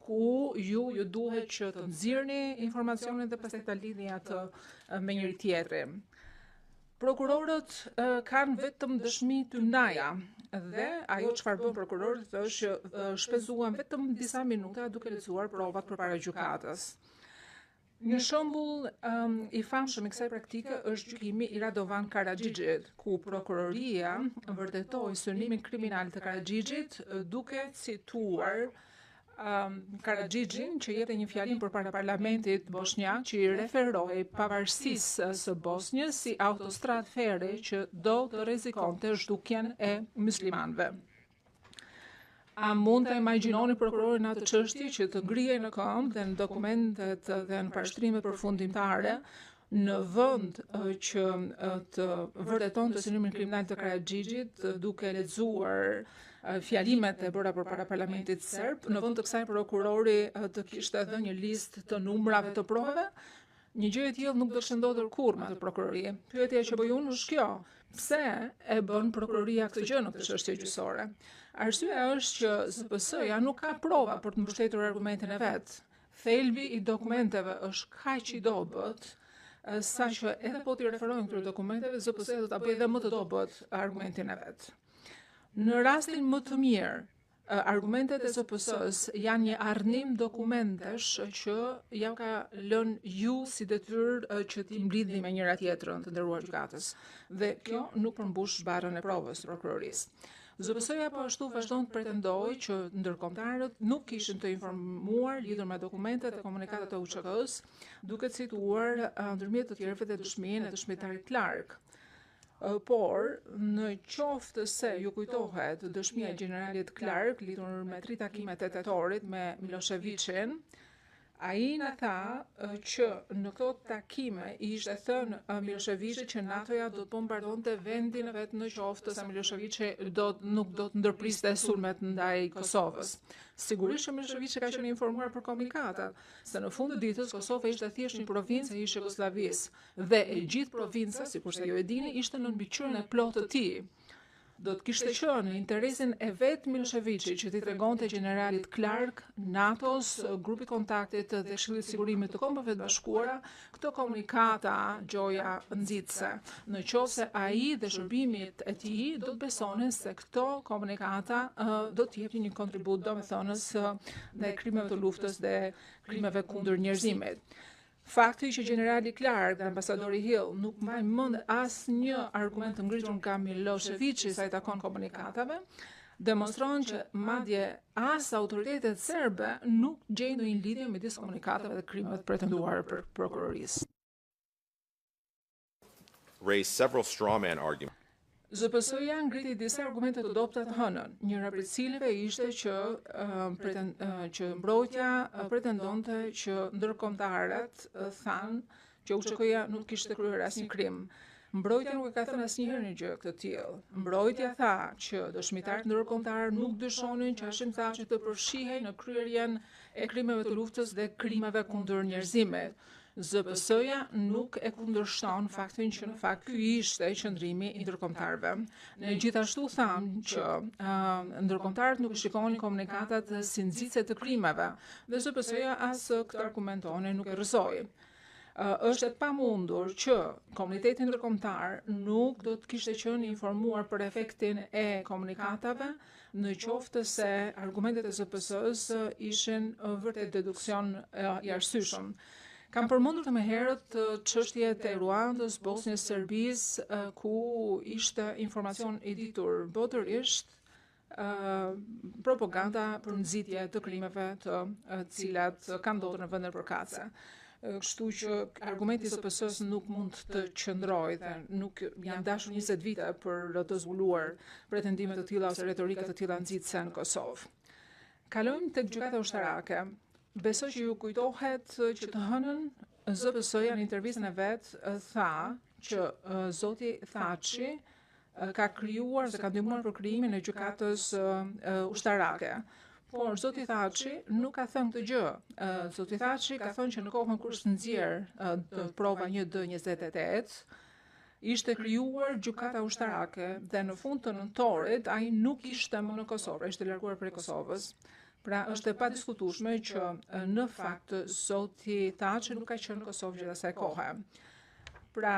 ku ju duhet që të nxirrni informacionin dhe pastaj ta lidhni atë me njëri tjetrin. Prokurorët kanë vetëm dëshmi tynaja dhe ajo çfarë bën prokurorët është që shpenzuan vetëm disa minuta duke lexuar provat përpara gjykatës. Një shembull i famshëm i kësaj praktike është gjykimi i Radovan Karaxhixhit, ku prokuroria vërtetoi synimin kriminal të Karaxhixhit duke cituar Karaxhixhin që jepte një fjalim përpara parlamentit bosnjak që i referoi pavarësisë së Bosnjës si autostradë ferri që do të rrezikonte zhdukjen e muslimanëve. A mund të imagjinoni prokurorin atë çështje që të ngrihej në këmbë dhe në dokumentet dhe në parashtrimet përfundimtare në vend që të vërtetonte synimin kriminal të Karaxhixhit duke lexuar fjalimet e bëra përpara parlamentit serb, në vend të kësaj prokurori të kishte dhënë një listë të numrave të provave, një gjë e tillë nuk do të ndodhur kurrë me atë prokurori. Pyetja që bëj unë është kjo. Pse e bën prokuroria këtë gjë në këtë çështje gjyqësore? Arsyeja është që ZPS-ja nuk ka prova për të mbështetur argumentin e vet. Thelbi i dokumenteve është kaq i dobët sa që edhe po t'i referojnë këtyre dokumenteve, ZPS-ja do ta bëjë edhe më të dobët argumentin e vet. Në rastin më të mirë, argumentet e ZPS-s janë një arnim dokumentesh që ja ka lënë ju si detyrë që t'i mblidhni me njëra tjetrën, të nderuar gjykatës. Dhe kjo nuk përmbush barrën e provës të prokurorisë. ZPS-ja po ashtu vazhdon të pretendojë që ndërkombëtarët nuk kishin të informuar lidhur me dokumentet e komunikatat e UÇK-s, duke cituar ndërmjet të tjerëve dhe dëshminë e dëshmitarit Clark. Por, në qoftë se ju kujtohet dëshmia e generalit Clark lidhur me 3 takimet e tetorit me Miloševićin, ai na tha që në këto takime i ishte thënë Miloševićit që NATO-ja do të bombardonte vendin e vet në qoftë se Miloševići nuk do të ndërpriste sulmet ndaj Kosovës. Sigurisht që Miloševići ka qenë informuar për komunikatat, se në fund të ditës Kosova ishte thjesht një provincë e ish Jugosllavisë dhe e gjithë provinca, sikurse ju e dini, ishte në mbikëqyrjen e plotë të tij. Do të kishte qenë në interesin e vet Miloševićit që t'i tregonte generalit Clark, NATO-s, grupi kontaktit dhe Këshillit Sigurimit të Kombeve të Bashkuara këto komunikata gjoja nxitse. Në qoftë se ai dhe shërbimit e tij do të besonin se këto komunikata do të jepnin një kontribut domethënës ndaj krimeve të luftës dhe krimeve kundër njerëzimit. Fakti që generali Clark dhe ambasadori Hill nuk mbajnë mend asnjë argument të ngritur nga Miloševići sa i takon komunikatave, demonstron që madje as autoritetet serbe nuk gjejnë ndonjë lidhje midis komunikatave dhe krimeve pretenduara për prokurorisë. Raised several straw man arguments. ZPS-ja ngriti disa argumente të dobta të hënën, njëra prej cilëve ishte që mbrojtja pretendonte që ndërkombëtarët thanë që UÇK-ja nuk kishte kryer asnjë krim. Mbrojtja nuk e ka thënë asnjëherë një gjë këtë tillë. Mbrojtja tha që dëshmitarët ndërkombëtar nuk dyshonin që Hashim Thaçi të përfshihej në kryerjen e krimeve të luftës dhe krimeve kundër njerëzimit. ZPS-ja nuk e kundërshton faktin që në fakt ky ishte qëndrimi i ndërkombëtarëve. Ne gjithashtu thamë që ndërkombëtarët nuk shikonin komunikatat si nxitse të krimeve dhe ZPS-ja as këtë argumentone nuk e rrësoi. Është e pamundur që komuniteti ndërkombëtar nuk do të kishte qenë informuar për efektin e komunikatave në qoftë se argumentet e ZPS-s ishin vërtet deduksion i arsyeshëm. Kam përmendur të më herët çështjet e Ruandës, Bosnjës, Serbisë, ku ishte informacion i ditur botërisht propaganda për nxitje të krimeve të cilat kanë ndodhur në vende përkatëse. Kështu që argumenti i ZPS-s nuk mund të qëndrojë dhe nuk janë dashur 20 vite për të zbuluar pretendime të tilla ose retorika të tilla nxitse në Kosovë. Kalojmë tek gjykata ushtarake. Besoj që ju kujtohet që të hënën ZPS-ja në intervistën e vet tha që zoti Thaçi ka krijuar dhe ka ndihmuar për krijimin e gjykatës ushtarake. Por zoti Thaçi nuk ka thënë këtë gjë. Zoti Thaçi ka thënë që në kohën kur është nxjerr prova 1D28 ishte krijuar gjykata ushtarake dhe në fund të nëntorit ai nuk ishte më në Kosovë, ishte larguar prej Kosovës. Pra është e padiskutueshme që në fakt zoti Thaçi nuk ka qenë në Kosovë gjithë asaj kohe. Pra,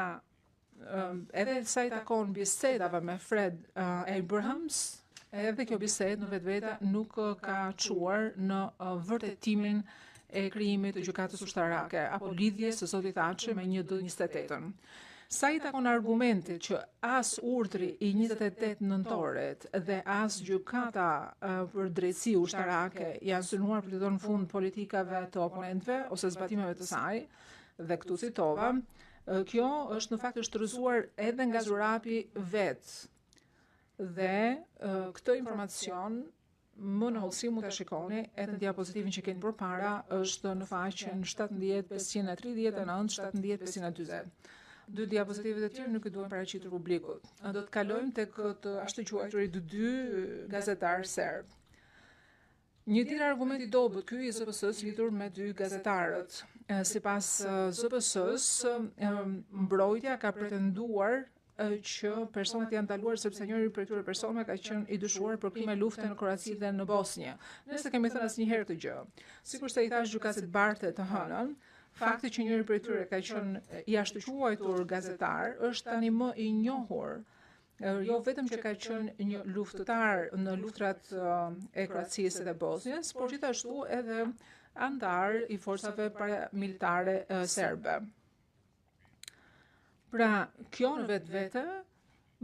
edhe sa i takon bisedave me Fred Abrahams, edhe kjo bisedë në vetvete nuk ka çuar në vërtetimin e krijimit të gjykatës ushtarake apo lidhjes së zotit Thaçi me 1D28-ën. Sa i takon argumentit që as urdhri i 28 nëntorit dhe as gjykata për drejtësi ushtarake janë synuar për të dhënë fund politikave të oponentëve ose zbatimeve të saj, dhe këtu citova, kjo është në fakt shtërëzuar edhe nga Zurapi vet. Dhe këtë informacion më në hollësi mund ta shikoni edhe në diapozitivin që keni përpara, është në faqen 17-539, 17-540. Dy diapozitivet e tjerë nuk i duhen paraqitur publikut. Do të kalojmë tek të ashtu quajturit dy gazetar serb. Një tjetër argument i dobët ky i ZPS-s lidhur me dy gazetarët. Sipas ZPS-s, mbrojtja ka pretenduar që personat janë ndaluar sepse njëri prej këtyre personave ka qenë i dyshuar për krime lufte në Kroaci dhe në Bosnjë. Ne s'e kemi thënë asnjëherë këtë gjë. Sikur se i thash gjykatit Barte të hënën, fakti që njëri prej tyre ka qenë i jashtëquajtur gazetar është tani më i njohur. Jo vetëm që ka qenë një luftëtar në luftrat e Kroacisë dhe Bosnjës, por gjithashtu edhe antar i forcave paramilitare serbe. Pra, kjo në vetë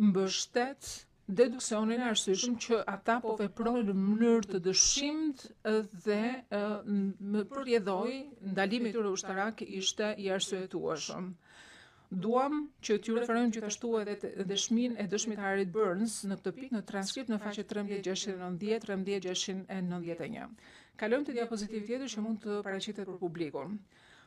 mbështet deduksionin e arsyeshëm që ata po veprojnë në mënyrë të dëshimt dhe më përjedhoi ndalimi i tyre ushtarak ishte i arsyetueshëm. Duam që t'ju referojmë gjithashtu edhe dëshminë e dëshmitarit Burns në këtë pikë në transkript në faqe 13-690, 13-691. Kalojmë te diapozitiv tjetër që mund të paraqitet për publikun.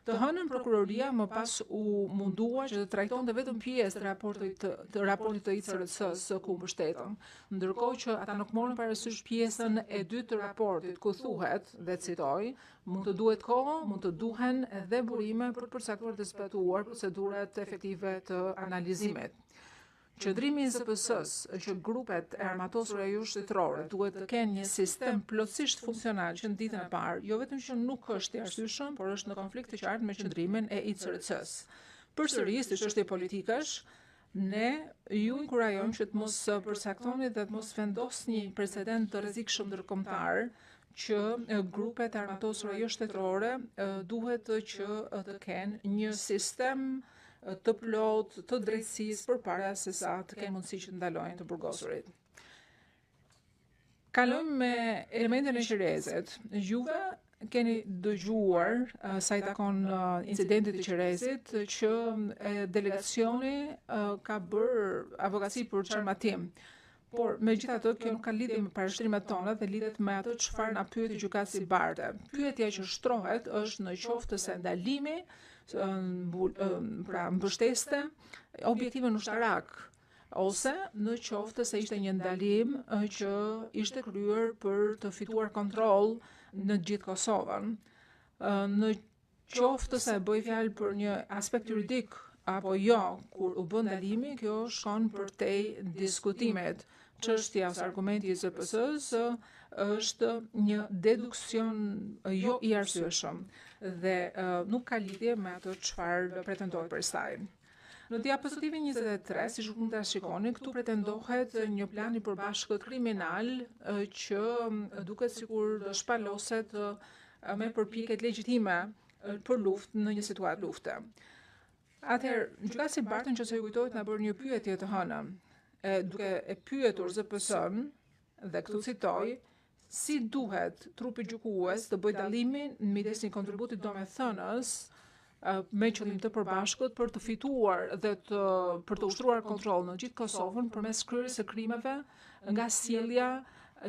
Të hënën prokuroria më pas u mundua që të trajtonte vetëm pjesë të raportit të ICRC-s së ku mbështetën, ndërkohë që ata nuk morën parasysh pjesën e dytë të raportit ku thuhet, dhe citoj, mund të duhet kohë, mund të duhen edhe burime për të përcaktuar dhe zbatuar procedurat efektive të analizimit. Qëndrimi i ZPS-s që grupet e armatosura jo-shtetërore duhet të kenë një sistem plotësisht funksional që në ditën e parë, jo vetëm që nuk është i arsyeshëm, por është në konflikt të qartë me qëndrimin e ICRC-s. Përsëris, të çështje politikash, ne ju inkurajojmë që të mos përcaktoni dhe të mos vendosni një precedent të rrezikshëm ndërkombëtar që grupet e armatosura jo-shtetërore duhet që të kenë një sistem të plot, të drejtësisë përpara se sa të kenë mundësi që të ndalojnë të burgosurit. Kalojmë me elementin e Qerezit. Juve keni dëgjuar sa i takon incidentit të Qerezit që delegacioni ka bërë avokaci për çarmatim. Por megjithatë kjo nuk ka lidhje me parashtrimet tona dhe lidhet me ato çfarë na pyeti gjykatësi Barte. Pyetja që shtrohet është në qoftë se ndalimi pra mbështeste objektivin ushtarak ose në qoftë se ishte një ndalim që ishte kryer për të fituar kontroll në gjithë Kosovën. Në qoftë se bëj fjalë për një aspekt juridik apo jo, kur u bë ndalimi, kjo shkon përtej diskutimit. Çështja ose argumenti i ZPS-s është një deduksion jo i arsyeshëm dhe nuk ka lidhje me ato çfarë pretendohet për saj. Në diapozitivin 23, siç mund ta shikoni, këtu pretendohet një plan i përbashkët kriminal që duket sikur shpaloset me përpjekjet legjitime për luftë në një situatë lufte. Atëherë, gjykatësi Barte nëse ju kujtohet na bërë një pyetje të hënën, duke e pyetur ZPS-n, dhe këtu citoj, si duhet trupi gjykues të bëjë dallimin midis një kontributi domethënës me qëllim të përbashkët për të fituar dhe për të ushtruar kontroll në gjithë Kosovën përmes kryerjes së krimeve nga sjellja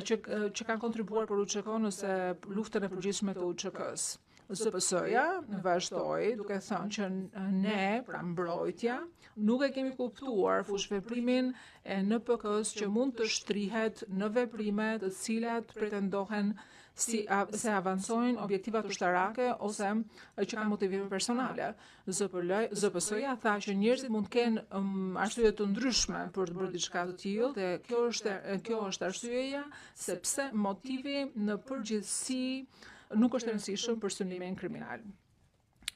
që kanë kontribuar për UÇK ose luftën e përgjithshme të UÇK-s. ZPS-ja vazhdoi duke thënë që ne, pra mbrojtja, nuk e kemi kuptuar fushveprimin e NPK-s që mund të shtrihet në veprime të cilat pretendohen se avancojnë objektivat ushtarake ose që kanë motivime personale. ZPS-ja tha që njerëzit mund të kenë arsye të ndryshme për të bërë diçka të tillë dhe kjo është arsyeja sepse motivi në përgjithësi nuk është rëndësishëm për synimin kriminal.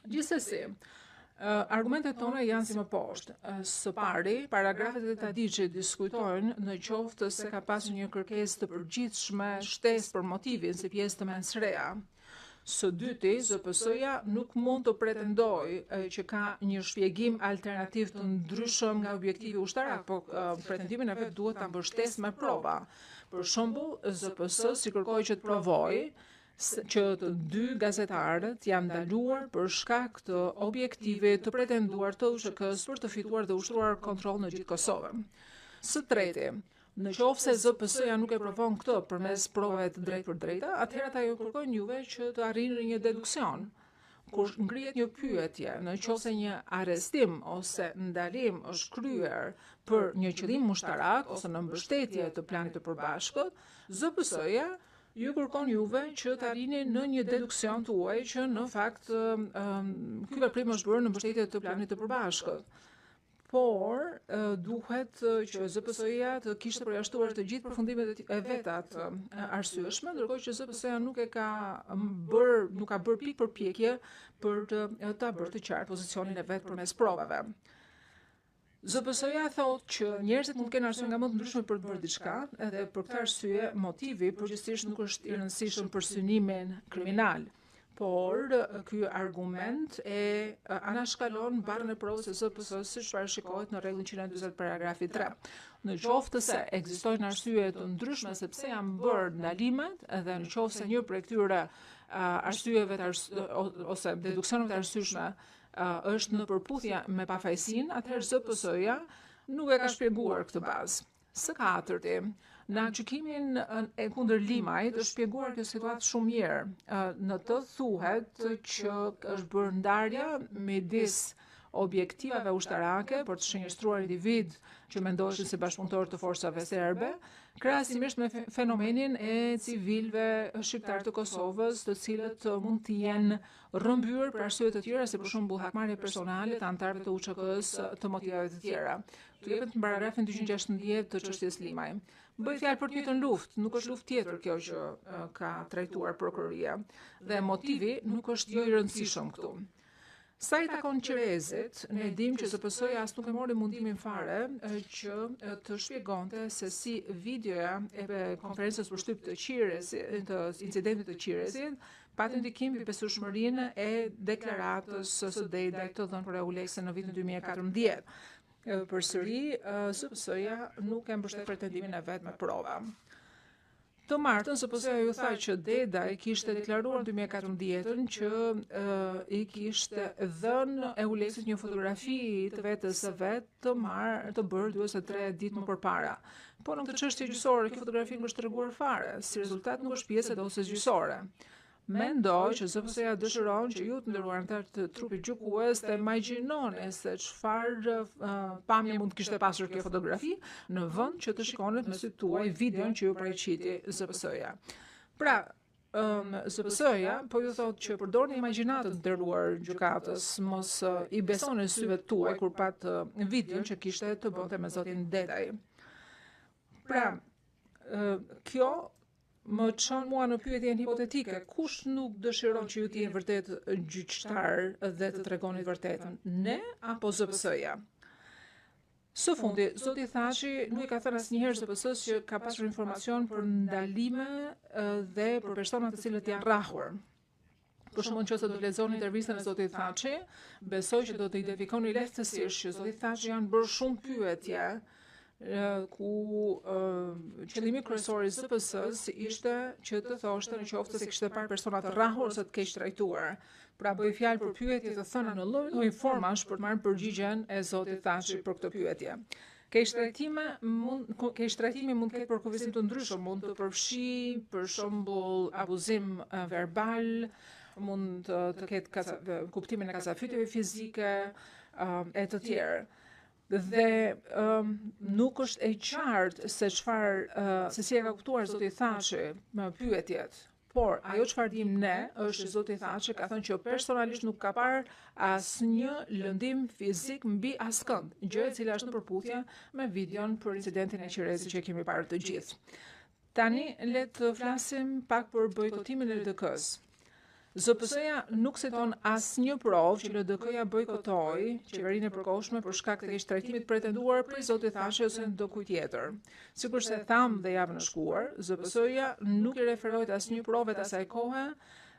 Gjithsesi, argumentet tona janë si më poshtë. Së pari, paragrafet e Tadiçit diskutojnë në qoftë se ka pasur një kërkesë të përgjithshme shtesë për motivin si pjesë të mensrea. Së dyti, ZPS-ja nuk mund të pretendojë që ka një shpjegim alternativ të ndryshëm nga objektivi ushtarak, por pretendimin e vet duhet ta mbështesë me prova. Për shembull, ZPS si kërkoi që të provojë që të dy gazetarët janë ndaluar për shkak të objektivit të pretenduar të UÇK-s për të fituar dhe ushtruar kontroll në gjithë Kosovën. Së treti, në qoftë se ZPS-ja nuk e provon këtë përmes provave të drejtë për drejta, atëherë ata ju kërkojnë juve që të arrini një deduksion. Kur ngrihet një pyetje, në qoftë se një arrestim ose ndalim është kryer për një qëllim ushtarak ose në mbështetje të planit të përbashkët, ZPS-ja ju kërkon juve që të arrini në një deduksion tuaj që në fakt ky veprim është bërë në mbështetje të planit të përbashkët. por duhet që ZPS-ja të kishte përjashtuar të gjithë përfundimet e veta të arsyeshme, ndërkohë që ZPS-ja nuk ka bërë pikë përpjekje për ta bërë të qartë pozicionin e vet përmes provave. ZPS-ja thotë që njerëzit mund të kenë arsye nga më të ndryshme për të bërë diçka, edhe për këtë arsye motivi përgjithsisht nuk është i rëndësishëm për synimin kriminal. Por ky argument e anashkalon barrën e provës së ZPS-së siç parashikohet në rregullin 140 paragrafi 3. Në qoftë se ekzistojnë arsye të ndryshme sepse janë bërë ndalimet, dhe në qoftë se një prej këtyre arsyeve ose deduksioneve të arsyeshme është në përputhje me pafajësinë, atëherë ZPS-ja nuk e ka shpjeguar këtë bazë. Së katërti, në gjykimin e kundër Limajt është shpjeguar kjo situatë shumë mirë. Në të thuhet që është bërë ndarja midis objektivave ushtarake për të shënjestruar individ që mendoheshin si bashkëpunëtor të forcave serbe, krahasimisht me fenomenin e civilëve shqiptar të Kosovës, të cilët mund të jenë rrëmbyer për arsye të tjera, si për shembull hakmarrje personale të anëtarëve të UÇK-s të motivave të tjera. Këtu jepet në paragrafin 216 të çështjes Limaj. Bëhet fjalë për të njëjtën luftë, nuk është luftë tjetër kjo që ka trajtuar prokuroria, dhe motivi nuk është jo i rëndësishëm këtu. Sa i takon Qerezit, ne dim që ZPS-ja as nuk e mori mundimin fare që të shpjegonte se si videoja e konferencës për shtyp të incidentit të Qerezit pati ndikim mbi besueshmërinë e deklaratës së Dedajt të dhënë për EULEX në vitin 2014. Përsëri, ZPS-ja nuk e mbështet pretendimin e vet me prova. Të martën, ZPS-ja ju tha që Dedaj kishte deklaruar në 2014 që i kishte dhënë EULEX-it një fotografi të vetës së vet të bërë 2 ose 3 ditë më përpara. Po në këtë çështje gjyqësore, kjo fotografi nuk është treguar fare, si rezultat nuk është pjesë e dosjes gjyqësore. Mendoj që ZPS-ja dëshiron që ju të nderuar anëtar të trupit gjykues të imagjinoni se çfarë pamje mund të kishte pasur kjo fotografi në vend që të shikonet me sytë tuaj videon që ju paraqiti ZPS-ja. Pra, ZPS-ja po ju thotë që përdorni imagjinatën të nderuar gjykatës, mos i besoni syve tuaj kur pat videon që kishte të bënte me zotin Dedaj. Pra, kjo më çon mua në pyetjen hipotetike, kush nuk dëshiron që ju të jeni vërtet gjyqtar dhe të tregoni të vërtetën, ne apo ZPS-ja? Së fundi, zoti Thaçi nuk i ka thënë asnjëherë ZPS-s që ka pasur informacion për ndalime dhe për persona të cilët janë rrahur. Për shembull, nëse do lexoni intervistën e zotit Thaçi, besoj që do të identifikoni lehtësisht që zoti Thaçi janë bërë shumë pyetje ku qëllimi kryesor i ZPS-s ishte që të thoshte në qoftë se kishte parë persona të rrahur ose të keq trajtuar. Pra bëj fjalë për pyetje të thëna në lloj formash për të marrë përgjigjen e zotit Thaçi për këtë pyetje. Keq trajtimi mund të ketë përkufizim të ndryshëm, mund të përfshi për shembull abuzim verbal, mund të ketë kuptimin e kazafytjeve fizike e të tjerë. Dhe nuk është e qartë se si e ka kuptuar zoti Thaçi me pyetjet. Por ajo çfarë dim ne është që zoti Thaçi ka thënë që personalisht nuk ka parë asnjë lëndim fizik mbi askënd, gjë e cila është në përputhje me videon për incidentin e Qerezit që kemi parë të gjithë. Tani le të flasim pak për bojkotimin e LDK-s. ZPS-ja nuk citon asnjë provë që LDK-ja bojkotoi qeverinë e përkohshme për shkak të keq trajtimit pretenduar prej zotit Thaçi ose ndo kujt tjetër. Sikur se tham dhe javën e shkuar, ZPS-ja nuk i referoi të asnjë prove të asaj kohe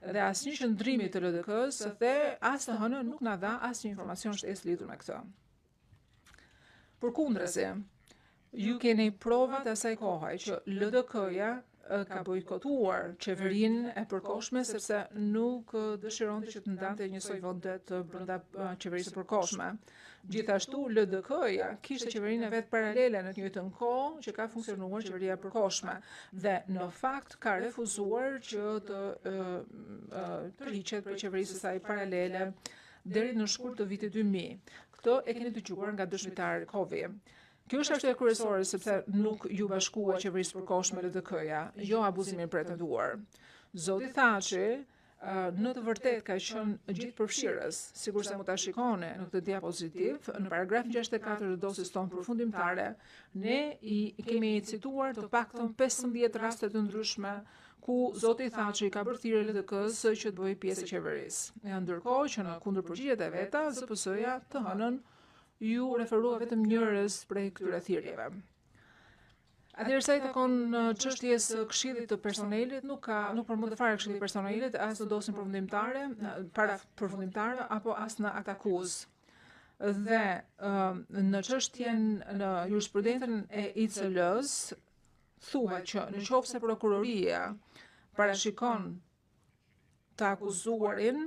dhe asnjë qëndrimi të LDK-s dhe as të hënën nuk na dha asnjë informacion shtesë lidhur me këtë. Përkundrazi, ju keni provat e asaj kohe që LDK-ja ka bojkotuar qeverinë e përkohshme sepse nuk dëshironte që të ndante njësoj vendet brenda qeverisë së përkohshme. Gjithashtu LDK-ja kishte qeverinë e vet paralele në të njëjtën kohë që ka funksionuar qeveria e përkohshme dhe në fakt ka refuzuar që të hiqet prej qeverisë së saj paralele deri në shkurt të vitit 2000. Këtë e keni dëgjuar nga dëshmitar Kovi. Kjo është arsye kryesore sepse nuk ju bashkua qeverisë përkohshme LDK-ja, jo abuzimin pretenduar. Zoti Thaçi në të vërtet ka qenë gjithë përfshirës, sikur se mund ta shikoni në këtë diapozitiv, në paragrafin 64 të dosjes tonë përfundimtare, ne i kemi cituar të paktën 15 raste të ndryshme ku zoti Thaçi ka bërë thirrje LDK-s që të bëjë pjesë e qeverisë. Ndërkohë që në kundërpërgjigjet e veta, ZPS-ja të hënën ju referua vetëm njërës prej këtyre thirrjeve. Atëherë sa i takon çështjes së këshillit të personelit, nuk përmendet fare këshilli i personelit as në dosjen përfundimtare, para përfundimtare apo as në akt akuzë. Dhe në çështjen në jurisprudencën e ICL-s thuhet që në qoftë se prokuroria parashikon të akuzuarin,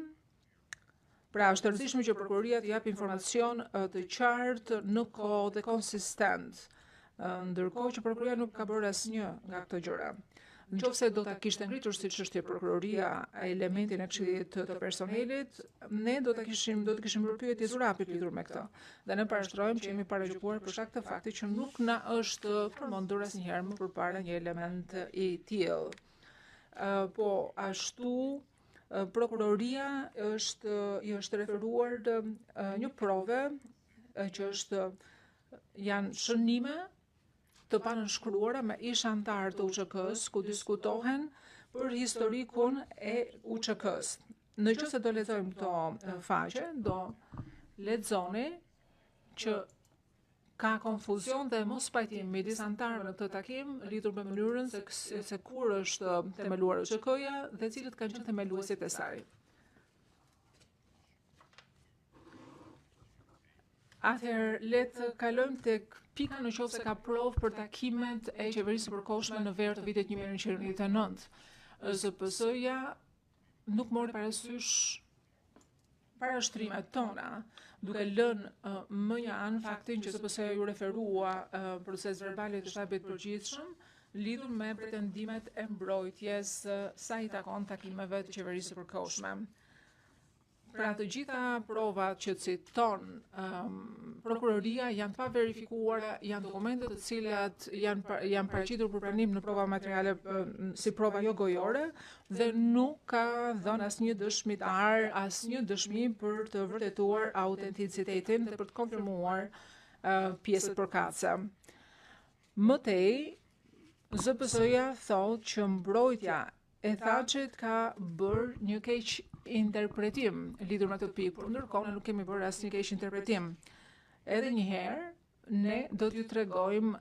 pra është e rëndësishme që prokuroria të japë informacion të qartë në kohë dhe konsistent. Ndërkohë që prokuroria nuk ka bërë asnjë nga këto gjëra. Nëse do ta kishte ngritur si çështje prokuroria elementin e këshillit të personelit, ne do të kishim bërë pyetje zurapit lidhur me këtë. Dhe ne parashtrojmë që jemi paragjykuar për shkak të faktit që nuk na është përmendur asnjëherë më përpara një element i tillë. Po ashtu prokuroria i është referuar një prove që janë shënime të panënshkruara me ish antar të UÇK-s ku diskutohen për historikun e UÇK-s. Nëse do lexojmë këto faqe, do lexoni që ka konfuzion dhe mos pajtim midis antarëve në këtë takim lidhur me mënyrën se kur është themeluar UÇK-ja dhe cilët kanë qenë themeluesit e saj. Atëherë, le të kalojmë tek pika në qoftë se ka provë për takimet e qeverisë së përkohshme në verë të vitit 1999. ZPS-ja nuk mori parasysh parashtrimet tona, duke lënë më janë faktin që ZPS-ja ju referua proces verbale të shtabit përgjithshëm lidhur me pretendimet e mbrojtjes sa i takon takimeve të qeverisë së përkohshme. Pra të gjitha provat që citon prokuroria janë pa verifikuara, janë dokumente të cilat janë paraqitur për pranim në prova materiale si prova jo gojore dhe nuk ka dhënë asnjë dëshmitar, asnjë dëshmi për të vërtetuar autenticitetin dhe për të konfirmuar pjesët përkatëse. Mëtej, ZPS-ja thotë që mbrojtja e Thaçit ka bërë një keq interpretim lidhur me këtë pikë, por ndërkohë ne nuk kemi bërë asnjë keq interpretim. Edhe një herë, ne do t'ju tregojmë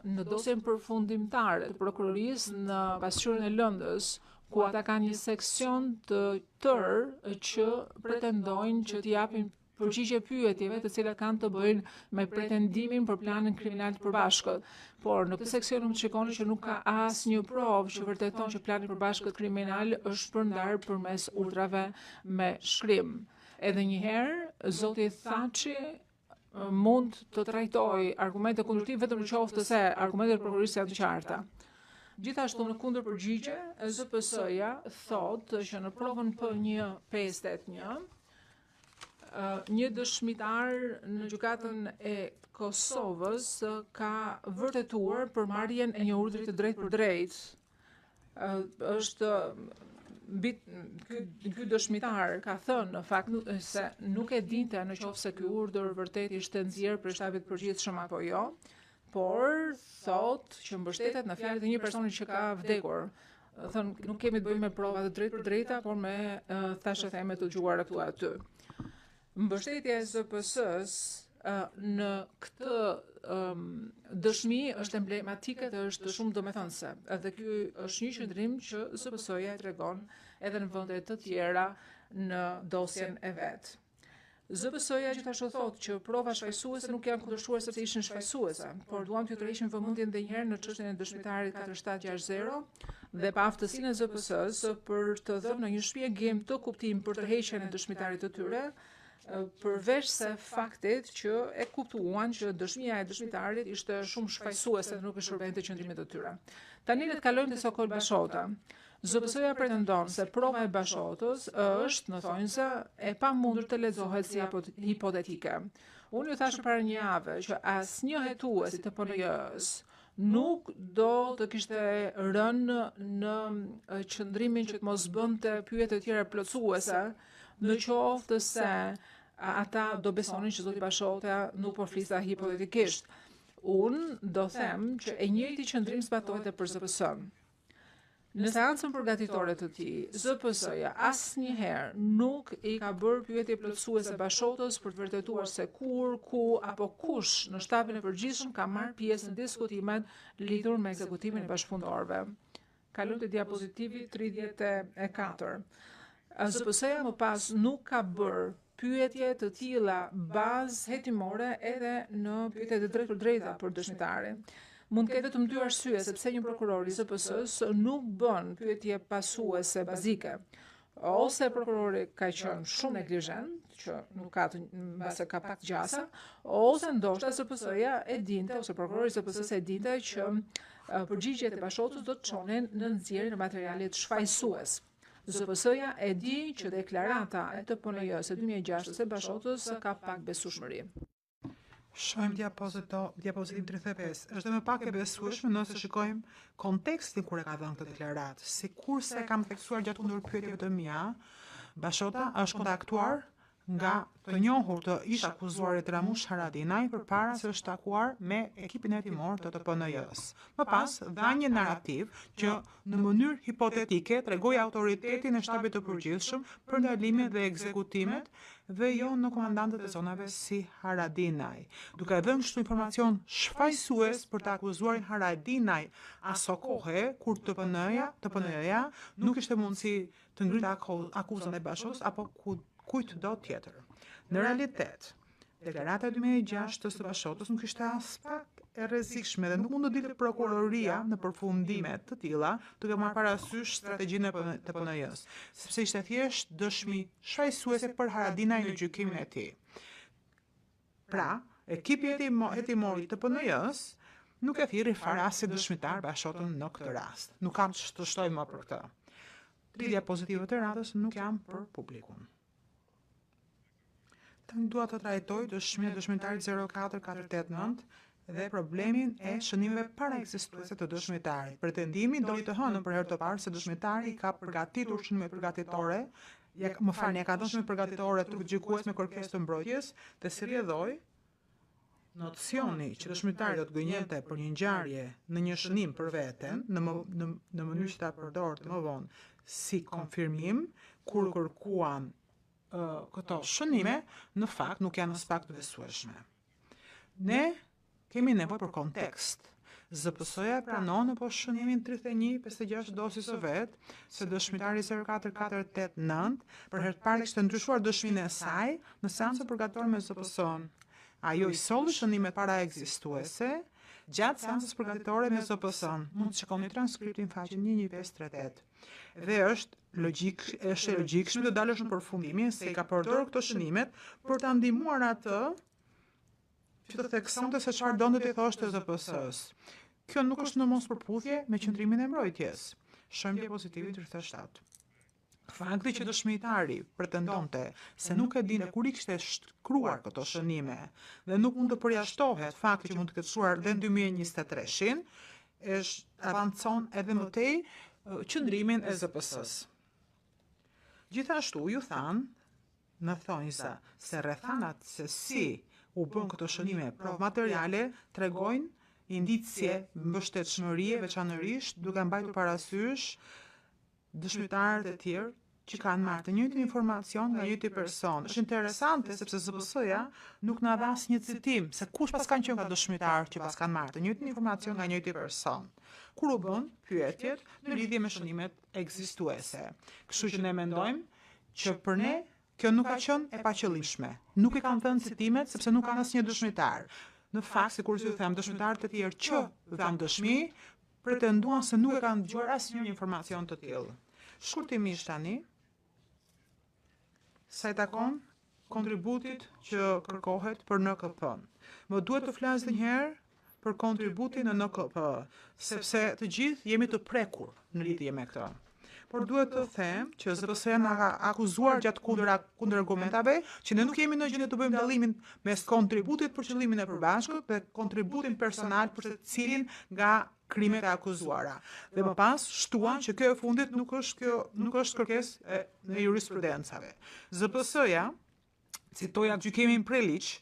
në dosjen përfundimtare të prokurorisë në pasqyrën e Lëndës, ku ata kanë një seksion të tërë që pretendojnë që t'i japin përgjigje pyetjeve të cilat kanë të bëjnë me pretendimin për planin kriminal të përbashkët. Por në këtë seksion nuk shikoni që nuk ka asnjë provë që vërteton që plani i përbashkët kriminal është përndar përmes urdhrave me shkrim. Edhe një herë, zoti Thaçi mund të trajtojë argumente kundër tij vetëm nëse se argumentet e prokurorisë janë të qarta. Gjithashtu në kundërpërgjigje, ZPS-ja thotë që në provën P1-581 një dëshmitar në gjykatën e Kosovës ka vërtetuar përmarrjen e një urdhri të drejtë për drejtë. Ky dëshmitar ka thënë në fakt se nuk e dinte nëse ky urdhër vërtet ishte nxjerrë për shtabit përgjithshëm apo jo, por thotë që mbështetet në fjalët e një personi që ka vdekur. Thënë nuk kemi të bëjmë me prova të drejtë për drejta, por me thashë theme të dëgjuara këtu aty. Mbështetja e ZPS-s në këtë dëshmi është emblematike dhe është shumë domethënëse. Edhe ky është një qëndrim që ZPS-ja e tregon edhe në vende të tjera në dosjen e vet. ZPS-ja gjithashtu thotë që prova shfaqësuese nuk janë kundërshtuar sepse ishin shfaqësuese, por duam t'ju tërheqim vëmendjen edhe një herë në çështjen e dëshmitarit 4760 dhe pa aftësinë e ZPS-s për të dhënë një shpjegim të kuptim për tërheqjen e dëshmitarit të tyre, përveç se faktit që e kuptuan që dëshmia e dëshmitarit ishte shumë shfaqësuese dhe nuk e shërbente qëndrimit të tyre. Tani le të kalojmë te Sokol Bashota. ZPS-ja pretendon se prova e Bashotës është, në thonjse, e pamundur të lexohet si hipotetike. Unë ju thash para një jave që asnjë hetues i TPN-s nuk do të kishte rënë në qëndrimin që të mos bënte pyetje të tjera plotësuese, në qoftë se ata do besonin që zoti Bashota nuk po flisa hipotetikisht. Unë do them që e njëjti qëndrim zbatohet për ZPS-n. Në seancën përgatitore të tij, ZPS-ja asnjëherë nuk i ka bërë pyetje plotësuese Bashotës për të vërtetuar se kur, ku apo kush në shtabin e përgjithshëm ka marrë pjesë në diskutimet lidhur me ekzekutimin e bashkëpunëtorëve. Kalojmë te diapozitivi 34. ZPS-ja më pas nuk ka bërë pyetje të tilla bazë hetimore edhe në pyetjet e drejtë për drejta për dëshmitarin. Mund të ketë vetëm dy arsye sepse një prokuror i ZPS-s nuk bën pyetje pasuese bazike. Ose prokurori ka qenë shumë neglizhent, që nuk ka mbase ka pak gjasa, ose ndoshta ZPS-ja e dinte ose prokurori i ZPS-s e dinte që përgjigjet e Bashotës do të çonin në nxjerrjen e materialit shfaqësues. ZPS-ja e di që deklarata e TPN-s së 2006 së Bashotës ka pak besueshmëri. Shohim diapozitiv 35. Është më pak e besueshme nëse shikojmë kontekstin kur e ka dhënë këtë deklaratë. Sikurse kam theksuar gjatë ndërpyetjeve të mia, Bashota është kontaktuar nga të njohur të ish akuzuarit Ramush Haradinaj përpara se është takuar me ekipin hetimor të TPN-s. Më pas dha një narrativ që në mënyrë hipotetike tregoi autoritetin e shtabit të përgjithshëm për ndalimet dhe ekzekutimet dhe jo në komandantët e zonave si Haradinaj, duke dhënë kështu informacion shfaqësues për të akuzuarin Haradinaj aso kohe kur TPN-ja nuk ishte mundësi të ngritë akuzën e Bashos apo kujt do tjetër. Në realitet, deklarata 2006 të Bashotës nuk ishte as pak e rrezikshme dhe nuk mund të dilte prokuroria në përfundime të tilla, duke marrë parasysh strategjinë e TPN-s, sepse ishte thjesht dëshmi shfaqësuese për Haradinaj në gjykimin e tij. Pra, ekipi hetimor i TPN-s nuk e thirri fare as si dëshmitar Bashotën në këtë rast. Nuk kam të shtoj më për këtë. 3 diapozitive të radhës nuk janë për publikun. Tani dua të trajtoj dëshminë e dëshmitarit 04489 dhe problemin e shënimeve paraekzistuese të dëshmitarit. Pretendimi doli të hënën për herë të parë se dëshmitari ka përgatitur shënime përgatitore, ja ka dhënë shënime përgatitore trupgjykues me kërkesë të mbrojtjes dhe si rrjedhoi nocioni që dëshmitari do të gënjente për një ngjarje në një shënim për veten, në mënyrë që ta përdorte më vonë si konfirmim kur kërkuan këto shënime, në fakt nuk janë as pak të besueshme. Ne kemi nevojë për kontekst. ZPS-ja pranon në shënimin 3156 dosis së vet, se dëshmitari 04489 për herë të parë kishte ndryshuar dëshminë e saj në seancën përgatitore me ZPS-n. Ajo i solli shënimet paraekzistuese gjatë seancës përgatitore me ZPS-n. Mund të shikoni transkriptin faqen 1538. Dhe është logjikshme të dalësh në përfundimin se i ka përdorur këto shënimet për ta ndihmuar atë që të theksonte se çfarë donte t'i thoshte ZPS-s. Kjo nuk është në mospërputhje me qëndrimin e mbrojtjes. Shohim diapozitivin 37. Fakti që dëshmitari pretendonte se nuk e dinte kur i kishte shkruar këto shënime dhe nuk mund të përjashtohet fakti që mund të ketë shkruar dhe në 2023-shin, avancon edhe më tej qëndrimin e ZPS-s. Gjithashtu ju thanë në thonjza se rrethanat se si u bën këto shënime provë materiale tregojnë indicie mbështetshmërie veçanërisht duke mbajtur parasysh dëshmitarët e tjerë që kanë marrë të njëjtin informacion nga njëjti person. Është interesante sepse ZPS-ja nuk na dha asnjë citim se kush pas kanë qenë nga dëshmitarët që pas kanë marrë të njëjtin informacion nga njëjti person, kur u bën pyetjet në lidhje me shënimet ekzistuese. Kështu që ne mendojmë që për ne kjo nuk ka qenë e paqëllimshme. Nuk i kanë dhënë citimet sepse nuk kanë asnjë dëshmitar. Në fakt, sikur ju them, dëshmitarët e tjerë që dhanë dëshmi pretenduan se nuk e kanë dëgjuar asnjë informacion të tillë. Shkurtimisht tani, sa i takon kontributit që kërkohet për NKP. Më duhet të flas edhe një herë për kontributin në NKP, sepse të gjithë jemi të prekur në lidhje me këtë. por duhet të them që ZPS-ja na ka akuzuar gjatë kundër argumentave që ne nuk jemi në gjendje të bëjmë dallimin mes kontributit për qëllimin e përbashkët dhe kontributin personal për secilin nga krimet e akuzuara. Dhe më pas shtuan që kjo e fundit nuk është kërkesë në jurisprudencave. ZPS-ja citoja gjykimin Preliç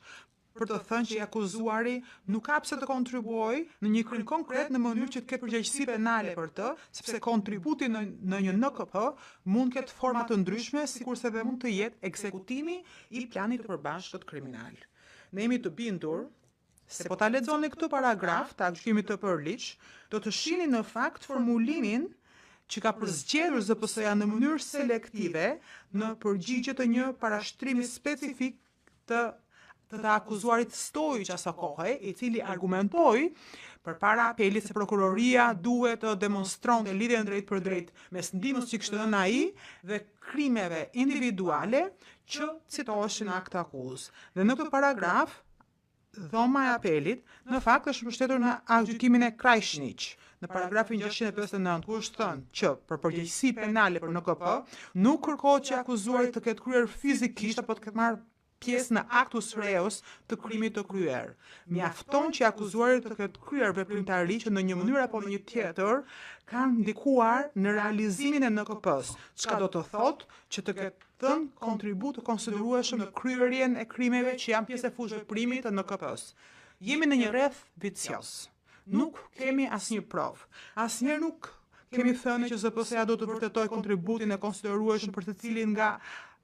për të thënë që i akuzuari nuk ka pse të kontribuojë në një krim konkret në mënyrë që të ketë përgjegjësi penale për të, sepse kontributi në një NKP mund të ketë forma të ndryshme, sikurse edhe mund të jetë ekzekutimi i planit të përbashkët kriminal. Ne jemi të bindur se po ta lexoni këtë paragraf të gjykimit të Preliç, do të shihni në fakt formulimin që ka përzgjedhur ZPS-ja në mënyrë selektive në përgjigje të një parashtrimi specifik të akuzuarit Stoiç asaj kohe, i cili argumentoi përpara apelit se prokuroria duhet të demonstronte lidhjen drejt për drejt mes ndihmës që kishte dhënë ai dhe krimeve individuale që citoheshin në akt akuz. Dhe në këtë paragraf dhoma e apelit në fakt është mbështetur në gjykimin e Krajshniq në paragrafin 659, ku është thënë që për përgjegjësi penale për NKP nuk kërkohet që akuzuari të ketë kryer fizikisht apo të ketë marrë pjesë në actus reus të krimit të kryer. Mjafton që akuzuari të ketë kryer veprimtari që në një mënyrë apo në një tjetër kanë ndikuar në realizimin e NKP-s, çka do të thotë që të ketë dhënë kontribut të konsiderueshëm në kryerjen e krimeve që janë pjesë e fushëveprimit të NKP-s. Jemi në një rreth vicioz. Nuk kemi asnjë provë. Asnjëherë nuk kemi thënë që ZPS-ja do të vërtetojë kontributin e konsiderueshëm për secilin nga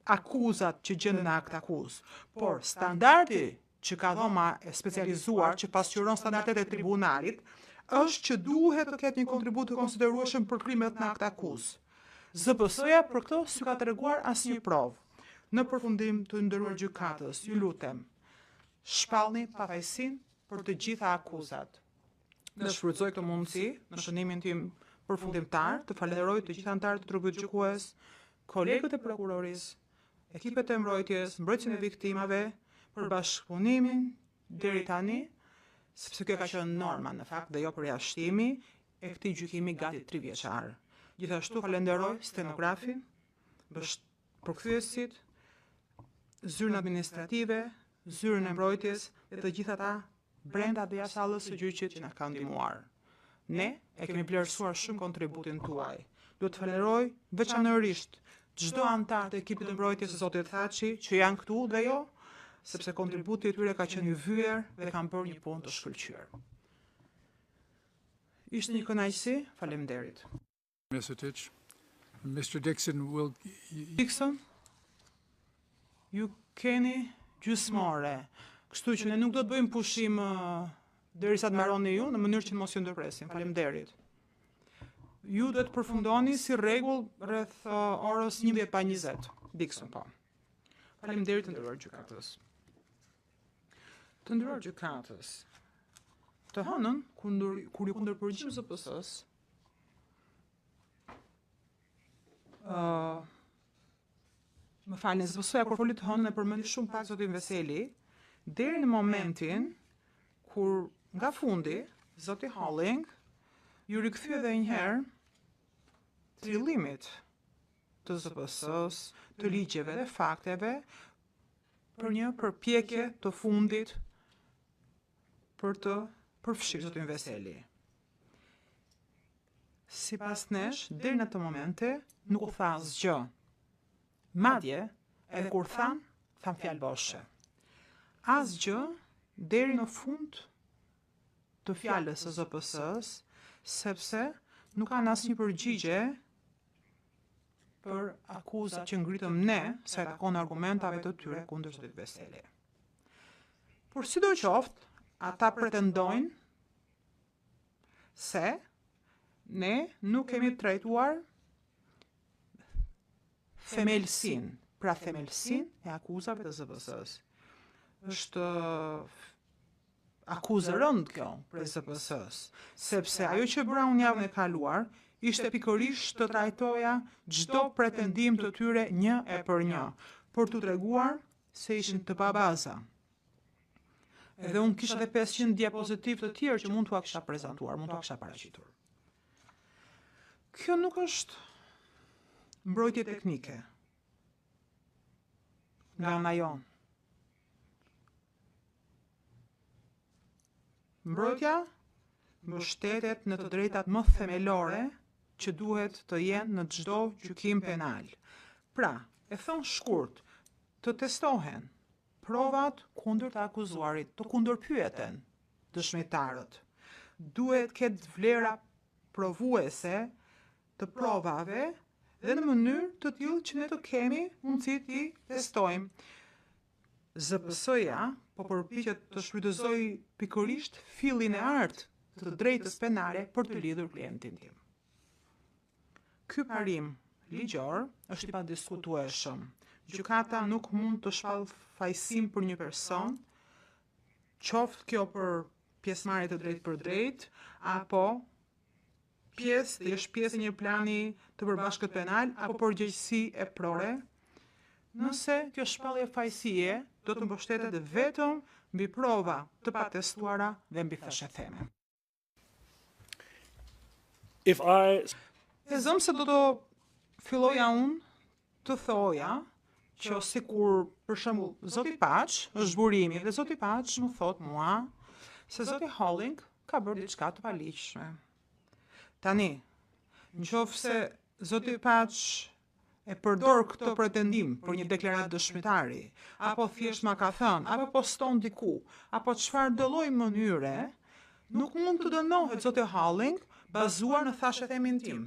akuzat që gjenden në akt akuz. Por standardi që ka dhoma e specializuar që pasqyron standardet e tribunalit është që duhet të ketë një kontribut të konsiderueshëm për krimet në akt akuz. ZPS-ja për këtë s'ju ka treguar asnjë provë. Në përfundim të nderuar gjykatës, ju lutem, shpallni pafajësinë për të gjitha akuzat. Në shfrytëzoj këtë mundësi në shënimin tim përfundimtar të falenderoj të gjithë anëtarët të trupit gjykues, kolegët e prokurorisë, ekipet e mbrojtjes, mbrojtjen e viktimave, për bashkëpunimin deri tani, sepse kjo ka qenë norma në fakt dhe jo përjashtimi e këtij gjykimi gati 3 vjeçar. Gjithashtu falenderoj stenografin, përkthyesit, zyrën administrative, zyrën e mbrojtjes dhe të gjithë ata brenda dhe jashtë sallës së gjyqit që na kanë ndihmuar. Ne e kemi vlerësuar shumë kontributin tuaj. Duhet të falenderoj veçanërisht çdo antar të ekipit të mbrojtjes së zotit Thaçi që janë këtu dhe jo, sepse kontributi i tyre ka qenë i vyer dhe kanë bërë një punë të shkëlqyer. Ishte një kënaqësi, faleminderit. Mesotich. Mr. Dixon will... Dixon, ju keni gjysmore, kështu që ne nuk do të bëjmë pushim derisa të mbaroni ju në mënyrë që mos ju ndërpresim. Faleminderit. Ju do të përfundoni si rregull rreth orës 11:20. Dixon, po. Faleminderit të nderuar gjykatës. Të nderuar gjykatës. Të hënën kur ju kundërpërgjigjem ZPS-s, më falni, ZPS-ja kur foli të hënën e përmendi shumë pak zotin Veseli, deri në momentin kur nga fundi zoti Halling ju rikthye edhe një herë trillimit të ZPS-s, të ligjeve dhe fakteve për një përpjekje të fundit për të përfshirë zotin Veseli. Sipas nesh, deri në atë momente nuk u tha asgjë. Madje, edhe kur than fjalë boshe. Asgjë deri në fund të fjalës së ZPS-s, sepse nuk kanë asnjë përgjigje për akuzat që ngritëm ne sa i takon argumentave të tyre kundër zotit Veseli. Por sidoqoftë, ata pretendojnë se ne nuk kemi trajtuar themelsin, pra themelsin e akuzave të ZPS-s. Është akuzë rënd kjo për ZPS-s, sepse ajo që bëra unë javën e kaluar ishte pikërisht të trajtoja çdo pretendim të tyre një e për një, për t'u treguar se ishin të pabaza. Edhe unë kisha edhe 500 diapozitiv të tjerë që mund t'ua kisha prezantuar, mund t'ua kisha paraqitur. Kjo nuk është mbrojtje teknike nga ana jonë. Mbrojtja mbështetet në të drejtat më themelore që duhet të jenë në çdo gjykim penal. Pra, e thon shkurt, të testohen provat kundër të akuzuarit, të kundërpyeten dëshmitarët. Duhet ketë vlera provuese të provave dhe në mënyrë të tillë që ne të kemi mundësi t'i testojmë. ZPS-ja po përpiqet të shfrytëzojë pikërisht fillin e artë të drejtës penale për të lidhur klientin tim. Ky parim ligjor është i padiskutueshëm. Gjykata nuk mund të shpall fajsim për një person, qoftë kjo për pjesëmarrje të drejtë për drejtë apo pjesë e një plani të përbashkët penal apo përgjegjësi e prore, nëse kjo shpallje fajësie do të mbështetet vetëm mbi prova të patestuara dhe mbi thëshetheme. E zëm se do të filloja unë të thoja që sikur për shembull zoti Paç është burimi dhe zoti Paç më thot mua se zoti Holling ka bërë diçka të paligjshme. Tani, nëse zoti Paç e përdor këtë pretendim për një deklaratë dëshmitari, apo thjesht ma ka thënë, apo poston diku, apo çfarë do lloj mënyre, nuk mund të dënohet zoti Holling bazuar në thashethemin tim.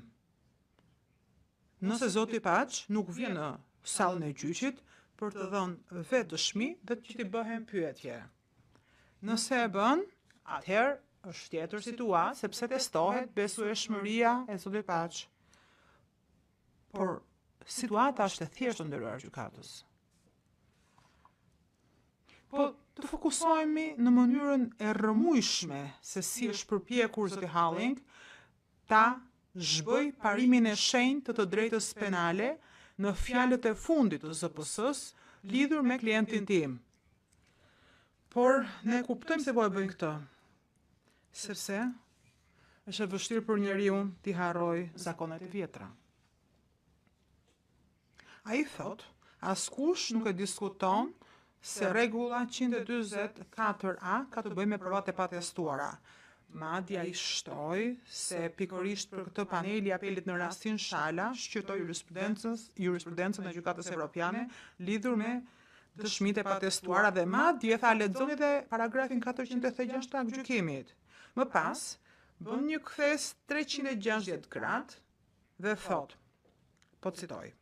Nëse zoti Paç nuk vjen në sallën e gjyqit për të dhënë vetë dëshmi dhe që t'i bëhen pyetje. Nëse e bën, atëherë është tjetër situatë sepse testohet besueshmëria e zotit Paç. Por situata është e thjeshtë nderuar gjykatës. Po të fokusohemi në mënyrën e rrëmujshme se si është përpjekur zoti Holling ta zhbëj parimin e shenjtë të drejtës penale në fjalët e fundit të ZPS-s lidhur me klientin tim. Por ne kuptojmë se po e bëjnë këtë, sepse është e vështirë për njeriu t'i harrojë zakonet e vjetra. Ai thot, askush nuk e diskuton se rregulla 144A ka të bëjë me provat e patestuara. Madje ai shtoi se pikërisht për këtë panel i apelit në rastin Shala shqyrtoi jurisprudencën e gjykatës evropiane lidhur me dëshmitë e patestuara dhe madje tha lexoni dhe paragrafin 406 të gjykimit. Më pas, bën një kthes 360 gradë dhe thot, po citoj,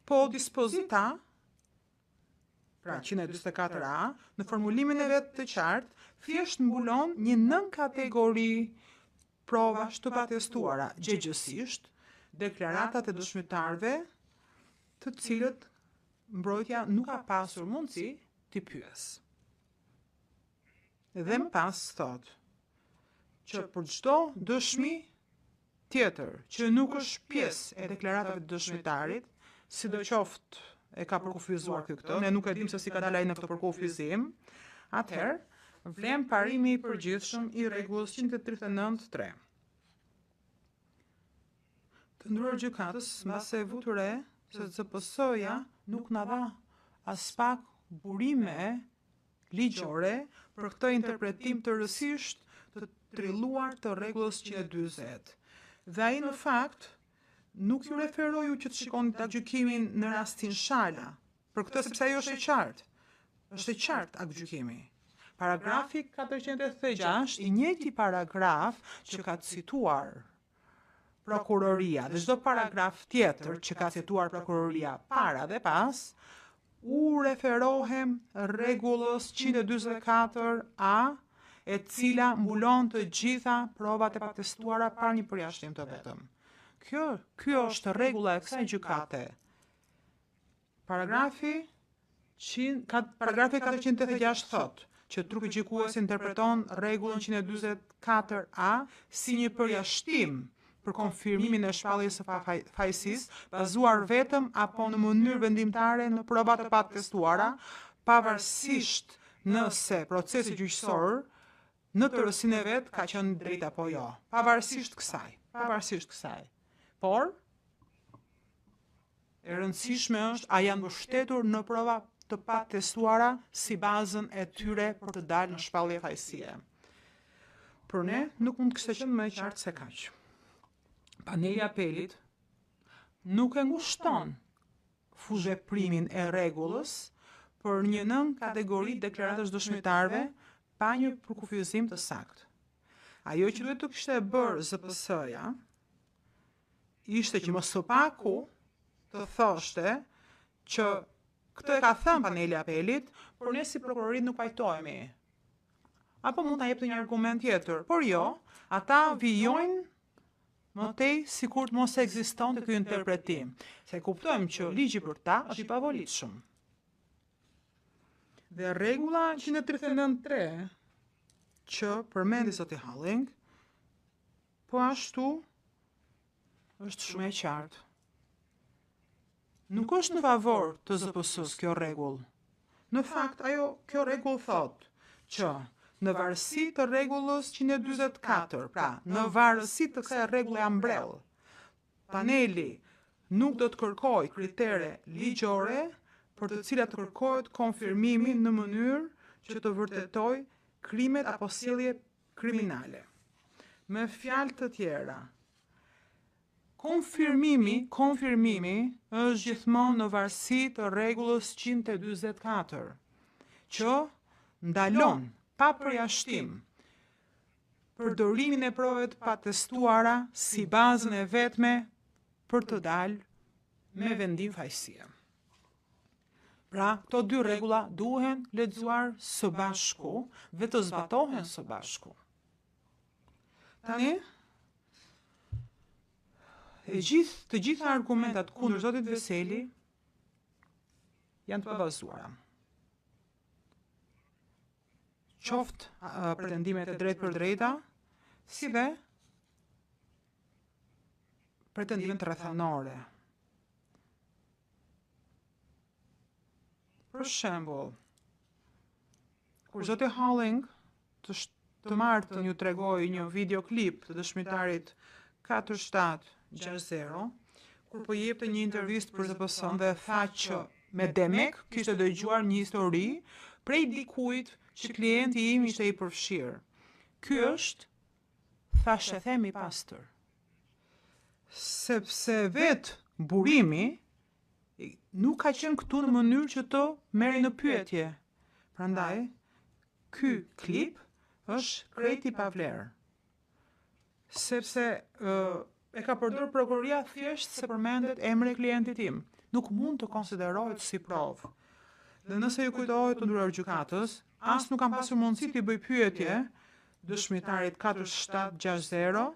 po dispozita, pra 144A, në formulimin e vetë të qartë, thjesht mbulon një nën kategori provash të patestuara, gjegjësisht, deklaratat e dëshmitarëve, të cilët mbrojtja nuk ka pasur mundësi t'i pyes. Dhe më pas thot, që për çdo dëshmi tjetër që nuk është pjesë e deklaratave të dëshmitarit, sidoqoftë e ka përkufizuar këtë, ne nuk e dim se si ka dalë ai në këtë përkufizim, atëherë vlen parimi i përgjithshëm i rregullës 139.3. Të nderuar gjykatës, mbas e vu të re se ZPS-ja nuk na dha as pak burime ligjore për këtë interpretim të rësisht të trilluar të rregullës 140. Dhe ai në fakt nuk ju referoi që të shikoni ta gjykimin në rastin Shala, për këtë sepse ajo është e qartë. Është e qartë akt gjykimi. Paragrafi 436, i njëjti paragraf që ka cituar prokuroria dhe çdo paragraf tjetër që ka cituar prokuroria para dhe pas, u referohem rregullës 144A, e cila mbulon të gjitha provat e patestuara pa një përjashtim të vetëm. Kjo është rregulla e kësaj gjykate. Paragrafi 486 thot që trupi gjykues interpreton rregullën 144A si një përjashtim për konfirmimin e shpalljes së fajësisë bazuar vetëm apo në mënyrë vendimtare në provat e patestuara, pavarësisht nëse procesi gjyqësor në tërësinë e vet ka qenë drejt apo jo. Pavarësisht kësaj. Por E rëndësishme është a janë mbështetur në prova të patestuara si bazën e tyre për të dalë në shpallje fajësie. Për ne nuk mund të kishte qenë më e qartë se kaq. Paneli i apelit nuk e ngushton fushveprimin e rregullës për një nën kategori deklaratës dëshmitarëve pa një përkufizim të saktë. Ajo që duhet të kishte bërë ZPS-ja ishte që mos së paku të thoshte që këtë e ka thënë paneli i apelit, por ne si prokurorit nuk pajtohemi. Apo mund ta jepte një argument tjetër, por jo, ata vijojnë më tej sikur të mos ekzistonte ky interpretim, se kuptojmë që ligji për ta është i pavolitshëm. Dhe rregulla 139.3 që përmendi zoti Halling, po ashtu është shumë e qartë. Nuk është në favor të ZPS-s kjo rregull. Në fakt, kjo rregull thotë që në varësi të rregullës 144, pra në varësi të kësaj rregulle ambrell, paneli nuk do të kërkojë kritere ligjore për të cilat të kërkohet konfirmimi në mënyrë që të vërtetojë krimet apo sjellje kriminale. Me fjalë të tjera, konfirmimi është gjithmonë në varësi të rregullës 144, që ndalon pa përjashtim përdorimin e provave të patestuara si bazën e vetme për të dalë me vendim fajësie. Pra, këto dy rregulla duhen lexuar së bashku dhe të zbatohen së bashku. Tani, të gjitha argumentat kundër zotit Veseli janë të pabazuara. Qoftë pretendimet e drejtë për drejta, si dhe pretendimet rrethanore. Për shembull, kur zoti Halling të martën ju tregoi një videoklip të dëshmitarit 4760, kur po jepte një intervistë për ZPS-n dhe tha që me demek kishte dëgjuar një histori prej dikujt që klienti im ishte i përfshirë. Ky është, thashë themi pastër. Sepse vetë burimi nuk ka qenë këtu në mënyrë që të merri në pyetje. Prandaj, ky klip është krejt i pavlerë. Sepse e ka përdorur prokuroria thjesht se përmendet emri i klientit tim. Nuk mund të konsiderohet si provë. Dhe nëse ju kujtohet të nderuar gjykatës, as nuk kam pasur mundësi të bëj pyetje dëshmitarit 4760,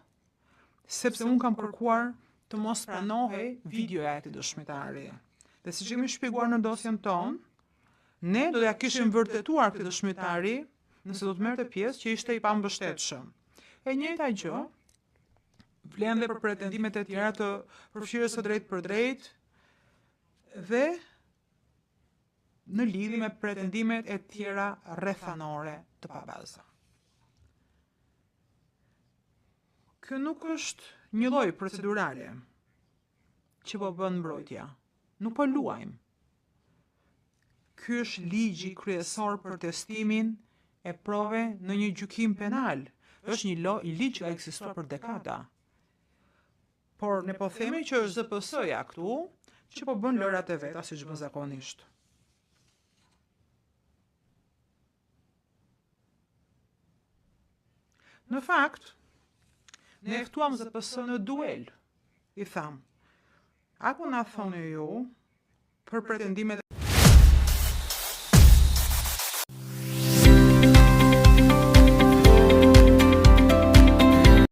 sepse unë kam kërkuar të mos pranohej videoja e këtij dëshmitari. Dhe si që kemi shpjeguar në dosjen tonë, ne do t'ja kishim vërtetuar këtë dëshmitari nëse do të merrte pjesë që ishte i pambështetshëm. E njëjta gjë vlen dhe për pretendimet e tjera të përfshirjes së drejtë për drejtë dhe në lidhje me pretendimet e tjera rrethanore të pabaza. Kjo nuk është një lloj procedurale që po bën mbrojtja. Nuk po luajmë. Ky është ligji kryesor për testimin e prove në një gjykim penal. Është një ligj që ka ekzistuar për dekada. Por ne po themi që është ZPS-ja këtu që po bën lërat e veta siç bën zakonisht. Në fakt, ne ftuam ZPS në duel. I tham, a ku na thoni ju për pretendimet